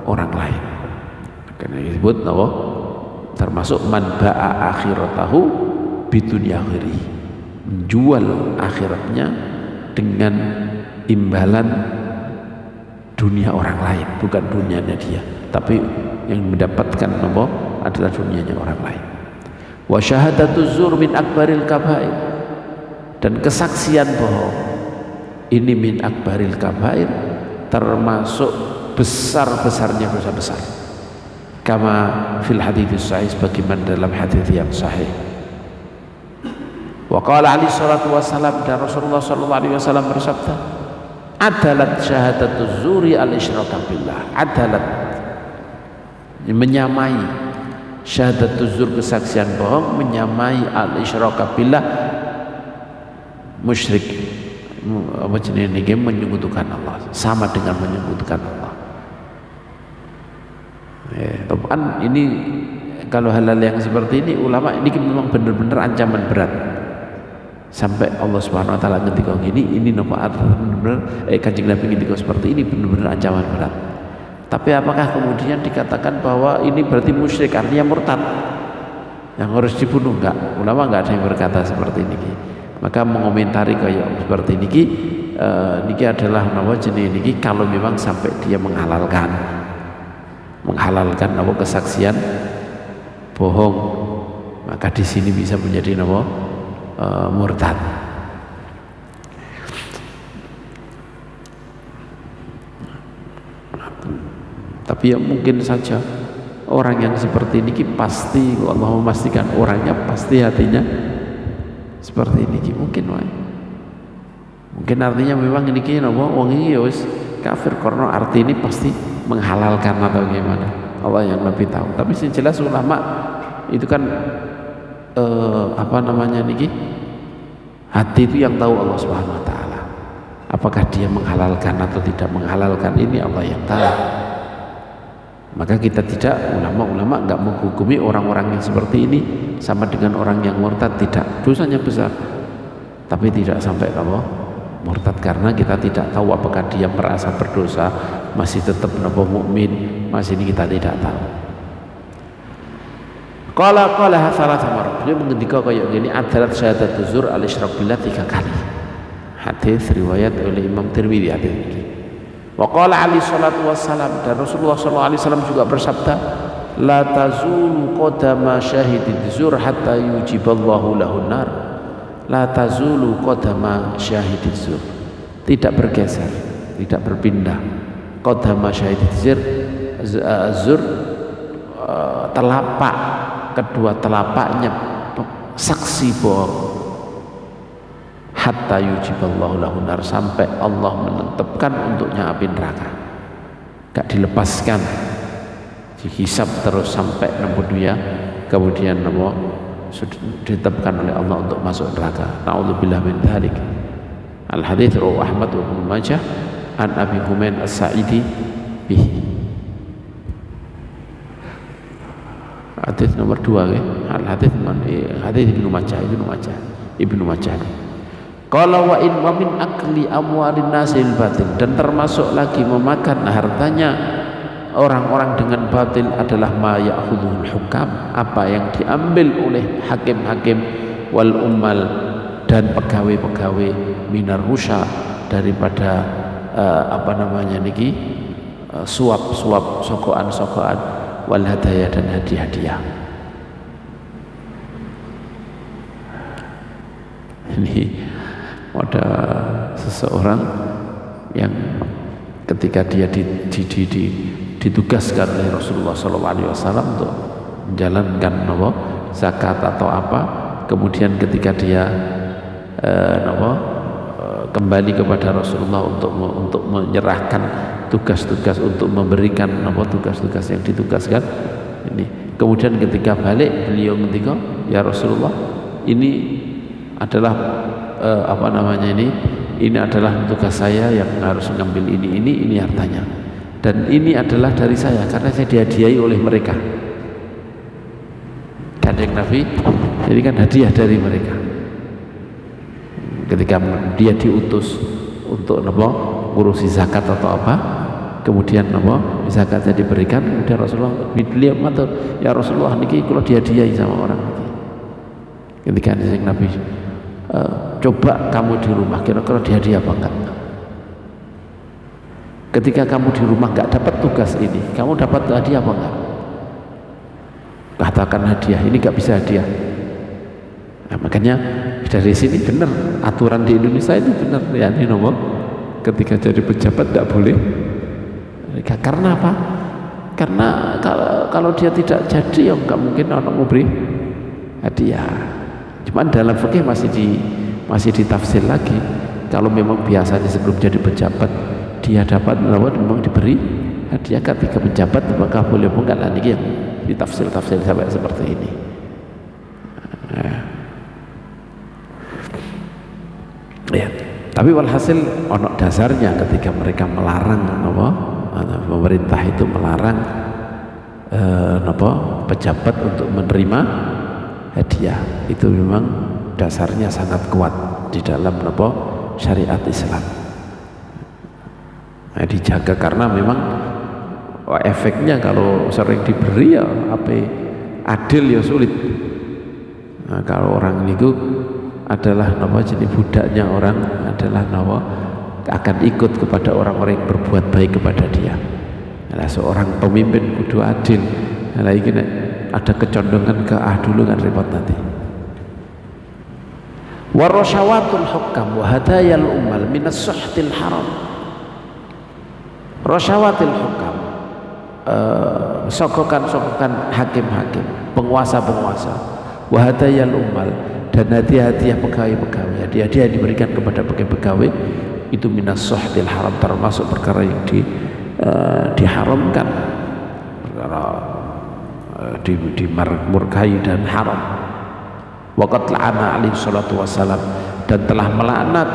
orang lain. Karena disebut termasuk man ba'a akhiratahu bidunya ghairi, menjual akhiratnya dengan imbalan dunia orang lain, bukan dunianya dia, tapi yang mendapatkan adalah dunianya orang lain. Wa syahadatu zur min akbaril kabair, dan kesaksian bohong ini min akbaril kabair, termasuk besar-besarnya dosa besar. Kama fil hadits sahih, sebagaimana dalam hadis yang sahih. Wa qala alaihi salatu wassalam, dan Rasulullah sallallahu alaihi wasallam bersabda, adalat syahadatu zuri al-isyraka billah. Adalat, menyamai, syahadatu zur, kesaksian bohong, menyamai al-isyraka billah, musyrik, apa jenis ini, menyekutukan Allah, sama dengan menyekutukan Allah. Teman ini, kalau hal-hal yang seperti ini, ulama ini memang benar-benar ancaman berat. Sampai Allah Subhanahu wa taala ngendika gini, ini benar-benar Kanjeng Nabi ngendika seperti ini, benar-benar ancaman berat. Tapi apakah kemudian dikatakan bahwa ini berarti musyrik, artinya murtad yang harus dibunuh? Enggak, ulama enggak ada yang berkata seperti ini. Maka mengomentari kayak seperti ini, niki adalah jenis niki kalau memang sampai dia menghalalkan kesaksian bohong, maka di sini bisa menjadi murtad. Tapi ya mungkin saja orang yang seperti ini pasti Allah memastikan orangnya pasti hatinya seperti ini, mungkin artinya memang ini wong iki ya wis kafir, karena arti ini pasti menghalalkan atau gimana, Allah yang lebih tahu. Tapi yang jelas ulama itu kan hati itu yang tahu Allah Subhanahu wa taala. Apakah dia menghalalkan atau tidak menghalalkan, ini Allah yang tahu. Maka kita tidak, ulama enggak menghukumi orang-orang yang seperti ini sama dengan orang yang murtad, tidak. Dosanya besar, tapi tidak sampai murtad, karena kita tidak tahu apakah dia merasa berdosa, masih tetap mukmin, masih ini kita tidak tahu. Qala salah sama Rabb, dia mengendika kayak gini, adalat syahadatu zur al-isyrak billah 3 kali. Hadis riwayat oleh Imam Tirmidzi hadis ini. Wa qala alaihi salatu wassalam, dan Rasulullah sallallahu alaihi wasallam juga bersabda, la tazulu qadama syahidid zur hatta yujiballahu lahun nar. La tazulu qadama syahidid zur, tidak bergeser, tidak berpindah, qadama syahidid zur, telapak, kedua telapaknya saksi bohong, hatta yujiballahu lahun nar, sampai Allah menetapkan untuknya api neraka, gak dilepaskan, dihisab terus sampai dia kemudian ditetapkan oleh Allah untuk masuk neraka. Na'udzubillah min dzalik. Al hadits rawahu Ahmad wa Ibnu Majah an Abi Humain As-Sa'idi bihi. Hadis nomor 2 ya. Al hadits Ibnu Majah. Qala wa in wa min akli amwalin nasil batil, dan termasuk lagi memakan hartanya orang-orang dengan batil adalah ma ya'khudhul hukam, apa yang diambil oleh hakim-hakim wal ummal, dan pegawai-pegawai minar rusya, daripada suap-suap, sokoan-sokoan, wal hadaya, dan hadiah-hadiah. Ini ada seseorang yang ketika dia ditugaskan oleh Rasulullah SAW untuk menjalankan zakat atau apa, kemudian ketika dia kembali kepada Rasulullah untuk menyerahkan tugas-tugas, untuk memberikan tugas-tugas yang ditugaskan ini, kemudian ketika balik beliau ngendika, ya Rasulullah, ini adalah ini adalah tugas saya yang harus mengambil ini hartanya, dan ini adalah dari saya karena saya dihadiahi oleh mereka. Kadang Nabi, jadi kan hadiah dari mereka. Ketika dia diutus untuk ngurusi zakat atau apa, kemudian zakatnya diberikan, kemudian Rasulullah beliau matur, ya Rasulullah niki kula dihadiahi sama orang niki. Ketika Nabi, coba kamu di rumah kira-kira dihadiah apa enggak? Ketika kamu di rumah enggak dapat tugas ini, kamu dapat hadiah apa enggak? Katakan hadiah, ini enggak bisa hadiah. Nah, makanya dari sini benar aturan di Indonesia itu benar ya, ini ketika jadi pejabat tidak boleh. Karena apa? Karena kalau dia tidak jadi ya nggak mungkin orang mau beri hadiah. Cuman dalam fikih masih ditafsir lagi. Kalau memang biasanya sebelum jadi pejabat dia dapat memang diberi hadiah, ketika pejabat maka boleh enggak, lah ini yang ditafsir sampai seperti ini. Ya, tapi walhasil ono dasarnya ketika mereka melarang pemerintah itu melarang pejabat untuk menerima hadiah, itu memang dasarnya sangat kuat di dalam syariat Islam. Nah, dijaga karena memang efeknya kalau sering diberi ya adil ya sulit. Nah, kalau orang itu adalah jadi budaknya orang, adalah akan ikut kepada orang-orang yang berbuat baik kepada dia. Nah, seorang pemimpin kudu adil. Nah, ini ada kecondongan ke dulu kan repot nanti. Warasyawatul hukam wa hadayal umal minas suhtil haram. Rasyawatil hukam, sokokan hakim-hakim, penguasa-penguasa, wa hadayal umal, dan hadiah-hadiah pegawai-pegawai, hadiah-hadiah yang diberikan kepada pegawai itu minas suhtil haram, termasuk perkara yang diharamkan, perkara dimurkai dan haram. Waqad la'ana alaihi salatu wassalam, dan telah melaknat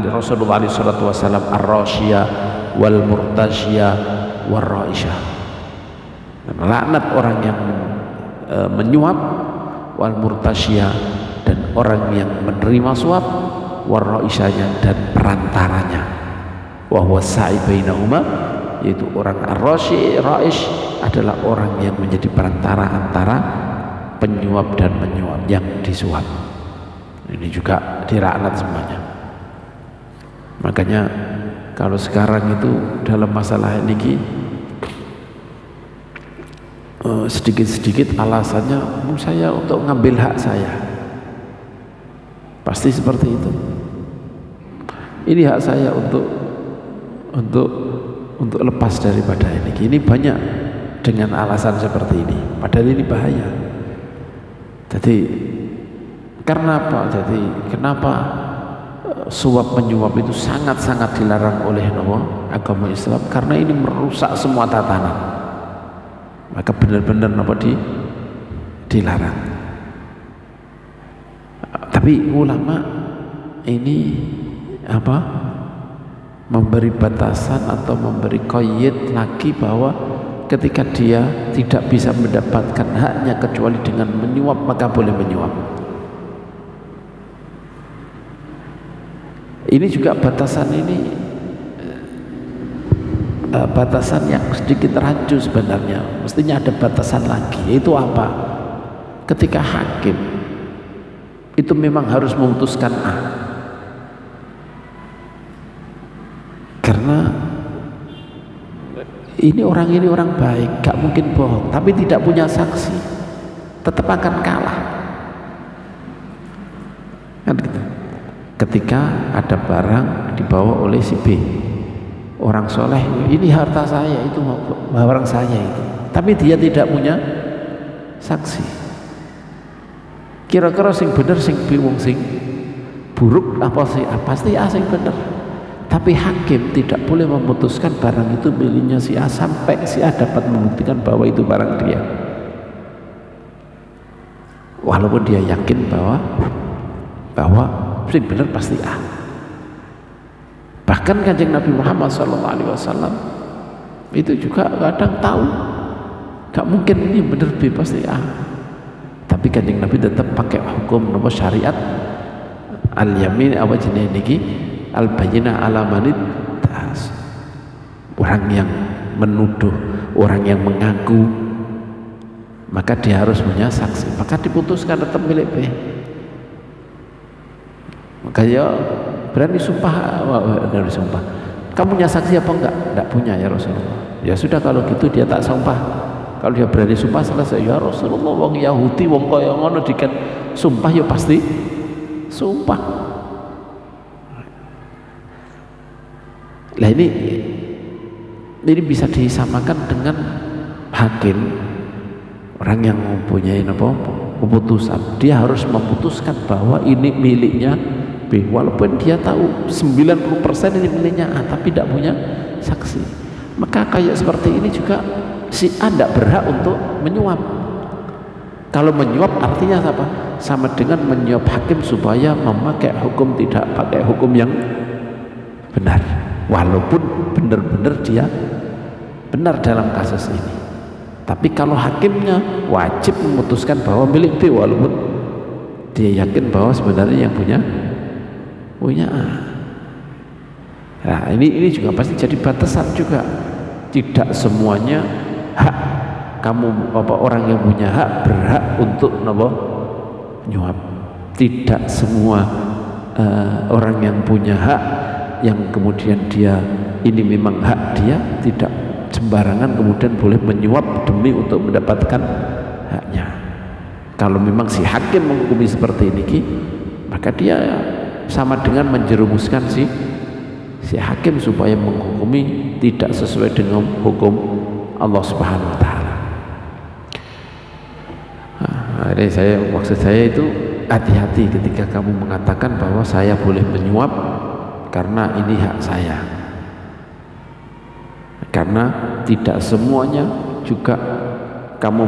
Rasulullah alaihi salatu wassalam ar-rasyiyah wal murtasyiyah war ra'isyah, melaknat orang yang menyuap, wal murtasyiyah, dan orang yang menerima suap, war ra'isyahnya, dan perantaranya, wa huwa sa'i bainahuma, yaitu orang ra'ish adalah orang yang menjadi perantara antara penyuap dan menyuap yang disuap. Ini juga dilaknat semuanya. Makanya kalau sekarang itu dalam masalah ini sedikit-sedikit alasannya saya untuk ngambil hak saya, pasti seperti itu. Ini hak saya untuk lepas daripada ini. Ini banyak dengan alasan seperti ini, padahal ini bahaya. Jadi karena apa? Jadi kenapa suap menyuap itu sangat-sangat dilarang oleh agama Islam? Karena ini merusak semua tatanan. Maka benar-benar dilarang. Tapi ulama ini memberi batasan atau memberi qayyid lagi bahwa ketika dia tidak bisa mendapatkan haknya kecuali dengan menyuap, maka boleh menyuap. Ini juga batasan batasan yang sedikit rancu sebenarnya. Mestinya ada batasan lagi, yaitu apa? Ketika hakim itu memang harus memutuskan A, karena ini orang baik, gak mungkin bohong, tapi tidak punya saksi, tetap akan kalah kan gitu. ketika ada barang dibawa oleh si B, orang soleh, ini harta saya, itu barang saya itu, tapi dia tidak punya saksi. Kira-kira sing bener sing B wong sing buruk apa sih? Pasti A sing bener. Tapi hakim tidak boleh memutuskan barang itu miliknya si A sampai si A dapat membuktikan bahwa itu barang dia, walaupun dia yakin bahwa sing bener pasti A. Bahkan Kanjeng Nabi Muhammad SAW itu juga kadang tahu gak mungkin ini bener B pasti A, tapi Kanjeng Nabi tetap pakai hukum nomor syariat al-yamin apa jenis niki al-bayyinah ala manit tas. Orang yang menuduh, orang yang mengaku, maka dia harus punya saksi, maka diputuskan tetap milik B. Maka ya berani sumpah, kamu punya saksi apa enggak? Enggak punya ya Rasulullah. Ya sudah kalau gitu dia tak sumpah. Kalau dia berani sumpah selesai. Ya Rasulullah, wong Yahudi wong kaya ngono dikan sumpah ya pasti sumpah. Lah ini bisa disamakan dengan hakim, orang yang mempunyai keputusan. Dia harus memutuskan bahwa ini miliknya B, walaupun dia tahu 90% ini miliknya A, tapi tidak punya saksi. Maka kayak seperti ini juga si A tidak berhak untuk menyuap. Kalau menyuap artinya apa? Sama dengan menyuap hakim supaya memakai hukum, tidak pakai hukum yang benar, walaupun benar-benar dia benar dalam kasus ini. Tapi kalau hakimnya wajib memutuskan bahwa milik B, walaupun dia yakin bahwa sebenarnya yang punya A. Nah ini juga pasti jadi batasan juga. Tidak semuanya hak kamu orang yang punya hak berhak untuk nyuap. Tidak semua orang yang punya hak yang kemudian dia ini memang hak dia, tidak sembarangan kemudian boleh menyuap demi untuk mendapatkan haknya. Kalau memang si hakim menghukumi seperti ini, maka dia sama dengan menjerumuskan si hakim supaya menghukumi tidak sesuai dengan hukum Allah Subhanahu wa taala. Maksud saya itu hati-hati ketika kamu mengatakan bahwa saya boleh menyuap karena ini hak saya, karena tidak semuanya juga kamu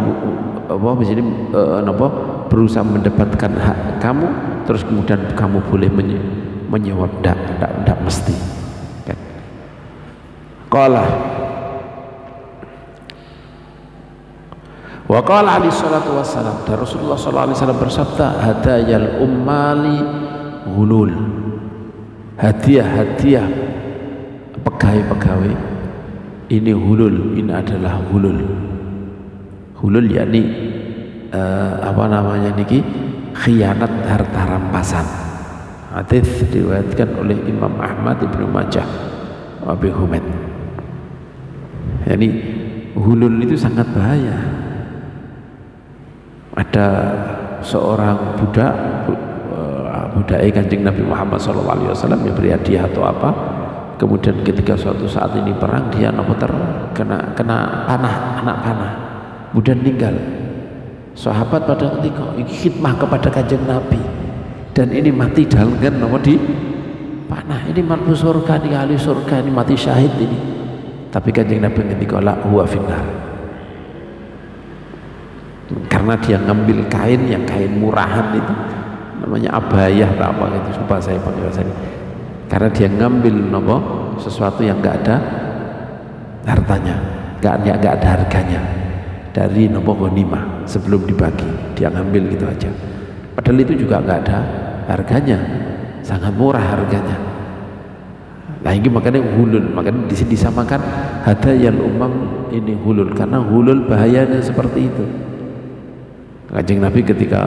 berusaha mendapatkan hak kamu terus kemudian kamu boleh menyuap. Tidak mesti kan? Wa qala alaihi salatu wassalam, dan Rasulullah sallallahu alaihi wasallam bersabda, hadayal ummali ghulul, hadiah pegawai-pegawai ini hulul, ini adalah hulul yakni khianat harta rampasan. Hadis diriwayatkan oleh Imam Ahmad, Ibnu Majah, Abi Humaid. Yani hulul itu sangat bahaya. Ada seorang budak Kanjeng Nabi Muhammad SAW yang beri hadiah atau apa, kemudian ketika suatu saat ini perang dia kena panah, anak panah, kemudian meninggal. Sahabat pada ketika khidmah kepada Kanjeng Nabi, dan ini mati dalam di panah, ini mampu surga, ini ahli surga, ini mati syahid ini. Tapi Kanjeng Nabi ketika la huwa finnar, karena dia ngambil kain murahan itu, namanya abayah atau apa gitu, coba saya pakai bahasa ini. Karena dia ngambil sesuatu yang enggak ada hartanya, enggak ada harganya dari ghanimah sebelum dibagi, dia ngambil gitu aja. Padahal itu juga enggak ada harganya, sangat murah harganya. Nah ini makanya hulul, makanya disamakan hadayal umam ini hulul, karena hulul bahayanya seperti itu. Kanjeng Nabi ketika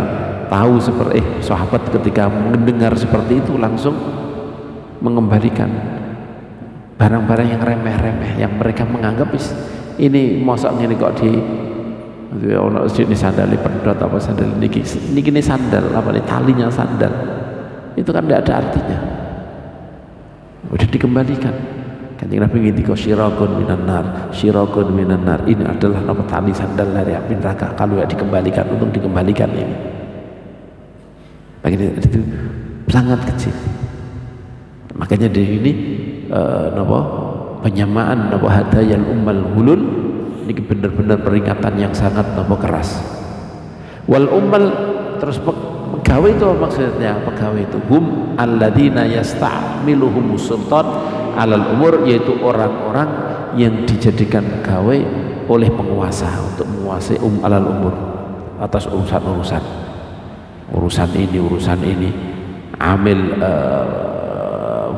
tahu seperti sahabat ketika mendengar seperti itu langsung mengembalikan barang-barang yang remeh-remeh yang mereka menganggap ini mosok ini kok ini sandal pedot apa sandal ini sandal apa ini talinya sandal itu kan tidak ada artinya. Sudah dikembalikan. Kanjeng Nabi ngendika syiragun minan nar, syiragun minan nar. Ini adalah nama tali sandal dari api neraka. Kalau ya dikembalikan, untuk dikembalikan ini. Bagian itu sangat kecil. Makanya di ini penyamaan hadayal ummal hulul ini benar-benar peringatan yang sangat keras. Wal ummal terus pegawai itu maksudnya pegawai itu hum alladzina yasta'miluhum sultan alal umur, yaitu orang-orang yang dijadikan pegawai oleh penguasa untuk menguasai alal umur, atas urusan ini amil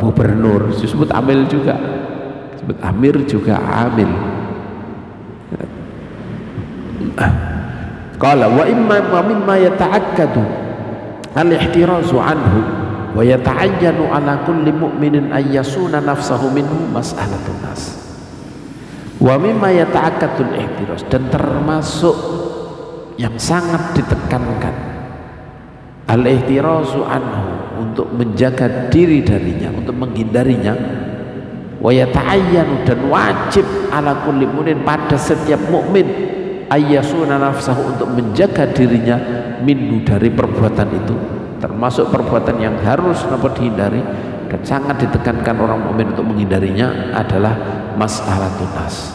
gubernur disebut amil juga, disebut amir juga amil. Qala wa mimma yata'akkadu al-ihtirazu anhu wa yata'ayyanu ala kulli mu'minin an yasuna nafsahu minhu mas'alatun nas. Wa mimma yata'akkadu al-ihtiraz, dan termasuk yang sangat ditekankan al-ihtirazu anhu, untuk menjaga diri darinya, untuk menghindarinya. Wa yata'ayyanu, dan wajib ala kulli mu'min, pada setiap mukmin, ayyasuna nafsahu, untuk menjaga dirinya minhu, dari perbuatan itu, termasuk perbuatan yang harus dihindari dan sangat ditekankan orang mukmin untuk menghindarinya adalah mas'alatun nas,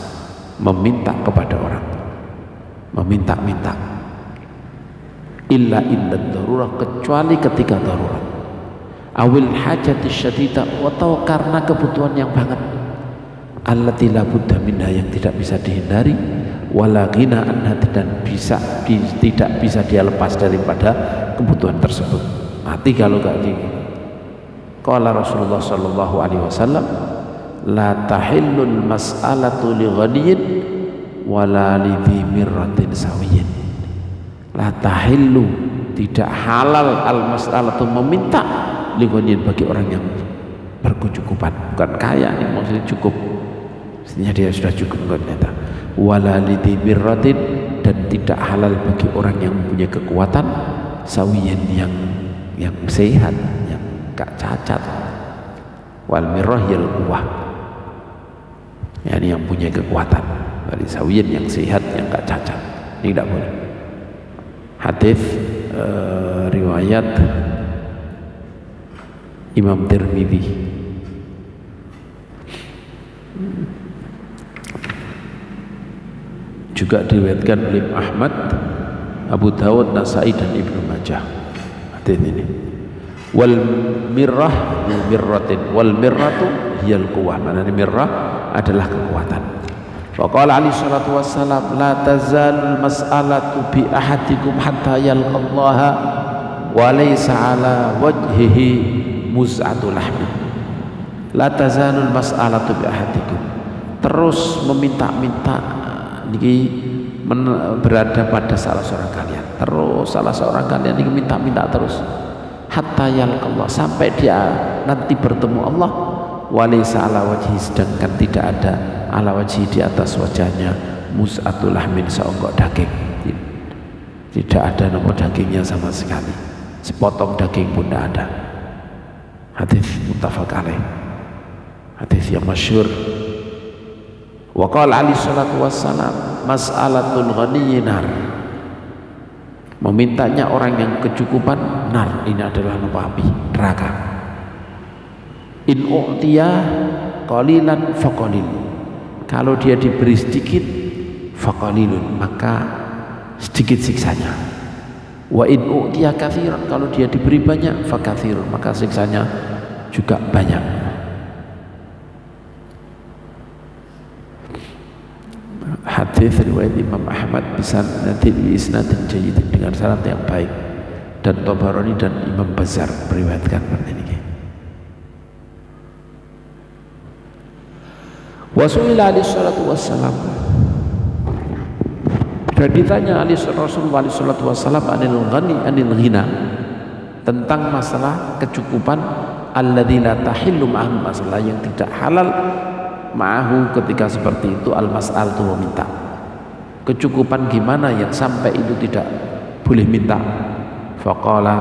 meminta kepada orang, meminta-minta. Illa darurah, kecuali ketika darurat, awil hajati syadidah, atau karena kebutuhan yang banget, allati la budda minha, yang tidak bisa dihindari, wala ghina anha, dan tidak bisa dia lepas daripada kebutuhan tersebut. Mati kalau gak di. Qala Rasulullah sallallahu alaihi wasallam, la tahillul mas'alatu li ghaniyin wala li dhi mirratin sawiyin. La tahillu, tidak halal al mas'alatu, meminta, li ghaniyin, bagi orang yang berkecukupan, bukan kaya, ini maksudnya cukup, maksudnya dia sudah cukup, bukan ternyata. Wala li dhi mirratin, dan tidak halal bagi orang yang mempunyai kekuatan, sawiyin, yang sehat, yang gak cacat. Wal mirrah yal quwwah, yani yang punya kekuatan. Wali sawiyin, yang sehat, yang gak cacat, ini tidak boleh. Hadis riwayat Imam Tirmidzi. Juga diriwayatkan oleh Ahmad, Abu Dawud, Nasai, dan Ibnu Majah. Hadis ini. Wal mirrah mirratin, wal mirratu hiyal quwwah. Maknanya mirrah adalah kekuatan. Faqala alaihi salatu wassalam, la tazalul mas'alatu bi ahadikum hatta yalqallaha wa laysa ala wajhihi muz'atu lahmi. La tazalul mas'alatu bi ahadikum, terus meminta-minta niki berada pada salah seorang kalian, terus salah seorang kalian ini minta-minta terus, hatta yalqallah, sampai dia nanti bertemu Allah, walaysa ala wajhi, sedangkan tidak ada ala wajhi, di atas wajahnya, mus'atul lahmin, seonggok daging, tidak ada nomor dagingnya sama sekali, sepotong daging pun tidak ada. Hadis muttafaq alaih, hadis yang masyhur. Wa qala alaihi salatu wassalam, mas'alatul ghaniyyi nar, memintanya orang yang kecukupan, nar, ini adalah api neraka. In u'tiya qalilan faqalil, kalau dia diberi sedikit, faqalilun, maka sedikit siksanya. Wa in u'tiya katsiran, kalau dia diberi banyak, fakatsirun, maka siksanya juga banyak. Hadis riwayat Imam Ahmad bi isnadin jayyid, dengan sanad yang baik, dan Tabarani dan Imam Bazzar meriwayatkan seperti ini. Wasu'ila alaihi salatu wassalam, dan ditanya Rasulullah alaihi salatu wassalam anil ghina, tentang masalah kecukupan, alladzi la tahillu ma'ahu, masalah yang tidak halal ma'ahu ketika seperti itu, al-mas'al, itu meminta. Kecukupan gimana yang sampai itu tidak boleh minta? Faqala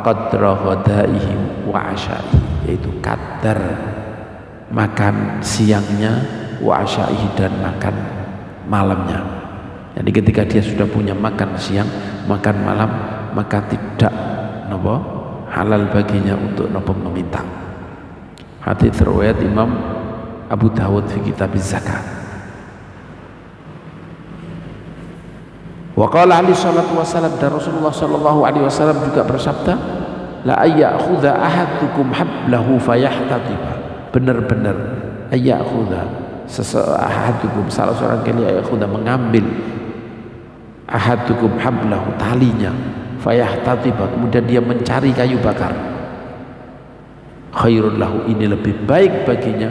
qadra ghadaihim, wa asyai, yaitu kadar makan siangnya, wa asyai, dan makan malamnya. Jadi ketika dia sudah punya makan siang, makan malam, maka tidak napa halal baginya untuk napa meminta. Hadits riwayat Imam Abu Dawud fi kitab zakat. Wa qala alaihi salatu wasallam, dan Rasulullah sallallahu alaihi wasallam juga bersabda, la ayyakhudha ahadukum hablahu fayahtatiba, benar-benar ayyakhudha ahadukum, salah seorang kali ayyakhudha, mengambil ahadukum hablahu, talinya, fayahtatiba, kemudian dia mencari kayu bakar, khairun lahu, ini lebih baik baginya,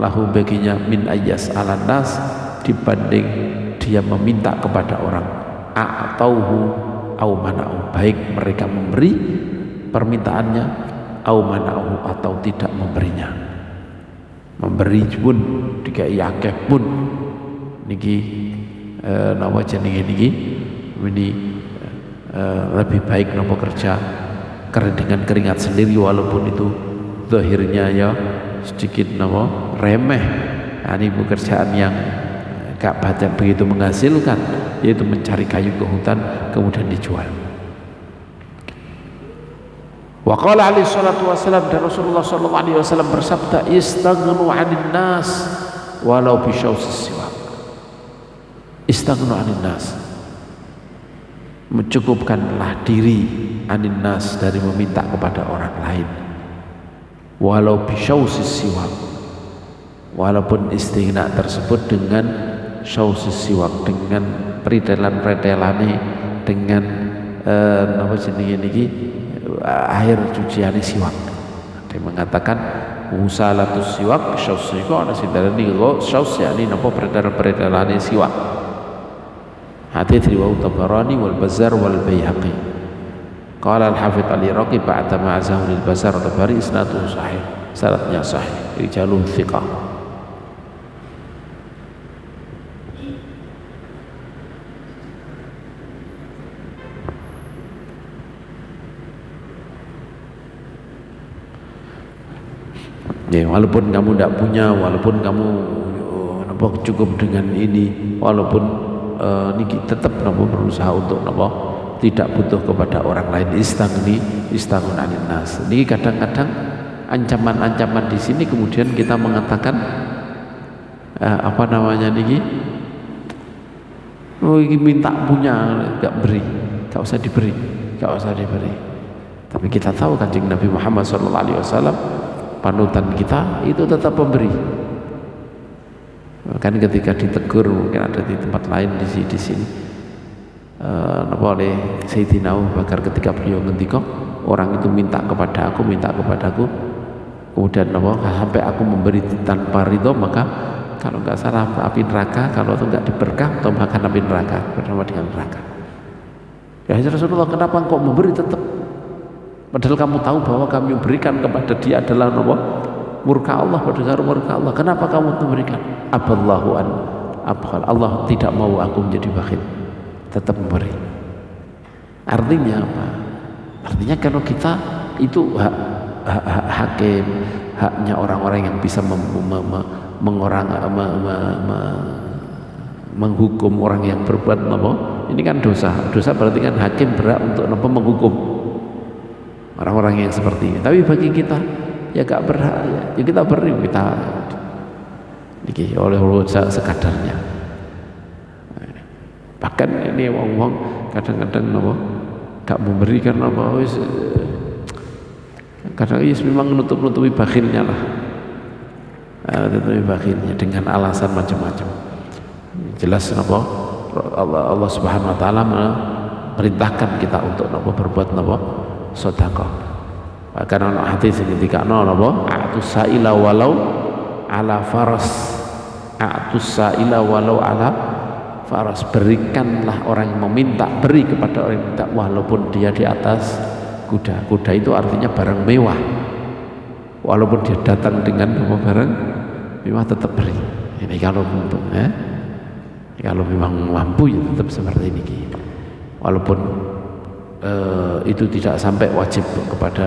lahu baginya, min ayyas ala nas, dibanding dia meminta kepada orang, a'tauhu au mana'u, baik mereka memberi permintaannya, au mana'u, atau tidak memberinya. Memberi pun dikai akeh pun niki napa jenenge niki ini lebih baik napa kerja dengan keringat sendiri, walaupun itu zahirnya ya sedikit napa remeh. Nah, ini pekerjaan yang gak banyak begitu menghasilkan, yaitu mencari kayu ke hutan kemudian dijual. Wa qala alaihi salatu wasallam, dan Rasulullah sallallahu alaihi wasallam bersabda, istaghnu 'anil nas walau bi syausis siwak. Istaghnu 'anil nas, mencukupkanlah diri, 'anil nas, dari meminta kepada orang lain, walau bi syausis siwak, walaupun istighna tersebut dengan syausis siwak, dengan pretelan-pretelane, dengan apa jenenge niki air cuciane siwak. Dia mengatakan musalatus siwak, syaus siwak ana sindarani kok syaus yakni napa pretelan-pretelane siwak. Hadits riwayat Tabarani wal Bazzar wal Baihaqi. Qala al-Hafidz al-Iraqi ba'da ma'azahu lil Bazzar wa Tabari isnaduhu sahih, syaratnya sahih, rijaluhu thiqah. Ya, walaupun kamu tidak punya, walaupun kamu cukup dengan ini, walaupun niki tetap berusaha untuk tidak butuh kepada orang lain. Istaghni 'anil nas. Ini kadang-kadang ancaman-ancaman di sini kemudian kita mengatakan apa namanya niki, oh ini minta punya, gak beri, gak usah diberi. Tapi kita tahu Kanjeng Nabi Muhammad SAW, panutan kita itu tetap memberi. Kan ketika ditegur, mungkin ada di tempat lain di sini oleh Sayyidina Abu Bakar, ketika beliau ngendika, orang itu minta kepadaku, kemudian sampai aku memberi tanpa ridho, maka kalau nggak salah api neraka, kalau itu nggak diberkah atau makan api neraka, bersama dengan neraka. Ya Rasulullah, kenapa engkau memberi tetap? Padahal kamu tahu bahwa kami memberikan kepada dia adalah murka Allah, pada murka Allah. Kenapa kamu memberikan? Aballahu an abkhal. Allah tidak mau aku menjadi bakhil. Tetap memberi. Artinya apa? Artinya kalau kita itu hakim, haknya orang-orang yang bisa menghukum orang yang berbuat ini kan dosa. Dosa berarti kan hakim berhak untuk menghukum orang-orang yang seperti ini. Tapi bagi kita ya gak berhak, ya kita beri, kita oleh Allah sekadarnya. Bahkan ini wong-wong kadang-kadang gak memberi karena kadang memang menutupi bakhilnya lah, menutupi bakhilnya dengan alasan macam-macam. Jelas Allah Subhanahu Wa Taala merintahkan kita untuk berbuat sedekah. Karena hadis ketika a'tus sa'ila walau ala faras, a'tus sa'ila walau ala faras, berikanlah orang yang meminta, beri kepada orang yang minta walaupun dia di atas kuda. Kuda itu artinya barang mewah, walaupun dia datang dengan barang mewah tetap beri. Ini kalau kalau memang mampu ya tetap seperti ini, walaupun itu tidak sampai wajib kepada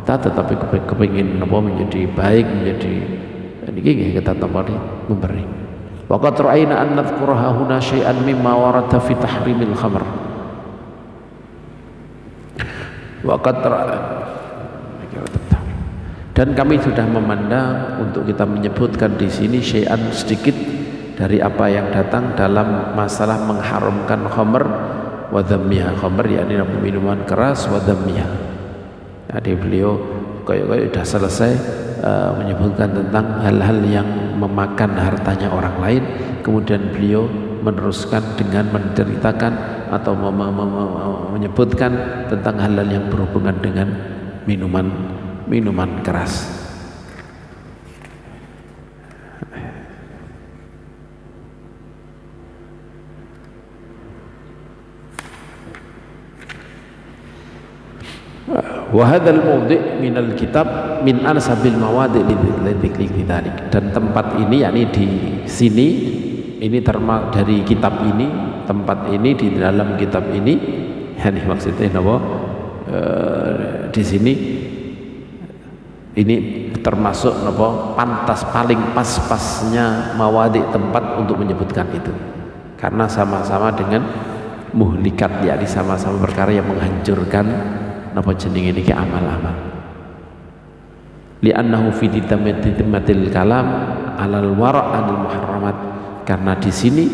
kita, tetapi kepingin apa menjadi baik, menjadi niki kita tambah memberi. Wa qad ra'ayna an nadhkura huna syai'an mimma warada fi tahrimil khamr. Wa qad dan kami sudah memandang untuk kita menyebutkan di sini syai'an sedikit dari apa yang datang dalam masalah mengharamkan khamr wa dhammiyah. Khamr yakni minuman keras, wa dhammiyah. Jadi beliau kayak sudah selesai menyebutkan tentang hal-hal yang memakan hartanya orang lain, kemudian beliau meneruskan dengan menceritakan atau menyebutkan tentang hal-hal yang berhubungan dengan minuman keras. Wa hadzal mawdi' minal kitab min ansabil mawadi' lidzikri dzalik. Dan tempat ini yakni di sini ini dari kitab ini, tempat ini di dalam kitab ini yakni maksudnya napa di sini ini termasuk napa pantas paling pas-pasnya mawadi' tempat untuk menyebutkan itu, karena sama-sama dengan muhlikat, yakni sama-sama perkara yang menghancurkan napa jenenge niki amal-amal. Li'annahu fi timatil kalam alal wara' anil muharramat, karena di sini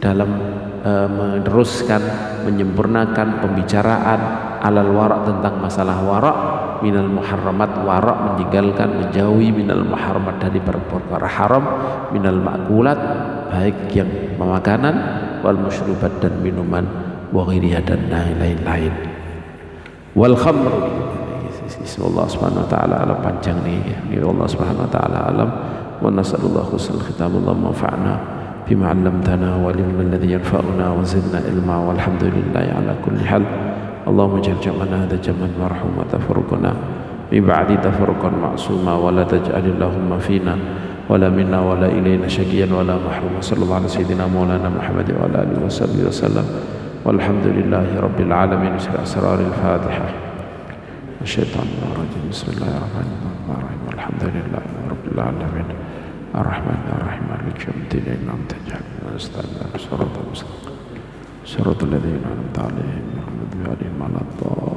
dalam meneruskan menyempurnakan pembicaraan alal wara' tentang masalah wara' minal muharramat, wara' meninggalkan menjauhi minal muharramat dari perkara haram, minal ma'kulat baik yang makanan, wal musyrubat dan minuman, wa ghairiha dan lain-lain. Wal khamr, Allah subhanahu wa ta'ala alam, panjang nih ya Allah subhanahu wa ta'ala alam. Wa nasallallahu husnul khitam. Allahumma fa'na bima 'allamtana wa limna alladhi yanfa'una wa zidna ilma walhamdulillahi ala kulli hal. Allahumma ja'al jam'ana hadha jam'an marhuma tafarruqana min ba'di tafarruqan ma'suma wa la taj'al Allahumma fina wala minna wala ilayna syaqiyan wala mahruma. Sallallahu alaihi sayyidina maulana Muhammad wa ala alihi wa sahbihi wasallam. Walhamdulillahi rabbil alamin. Asrarul Fatihah. Asyaitanir rajim. Bismillahirrahmanirrahim. Alhamdulillahi rabbil alamin. Ar-Rahmanir Rahim. Maliki yaumiddin. Innaka ta'lamu as-siratal mustaqim. Siratal ladzina an'amta 'alaihim ghairil maghdubi 'alaihim waladdallin.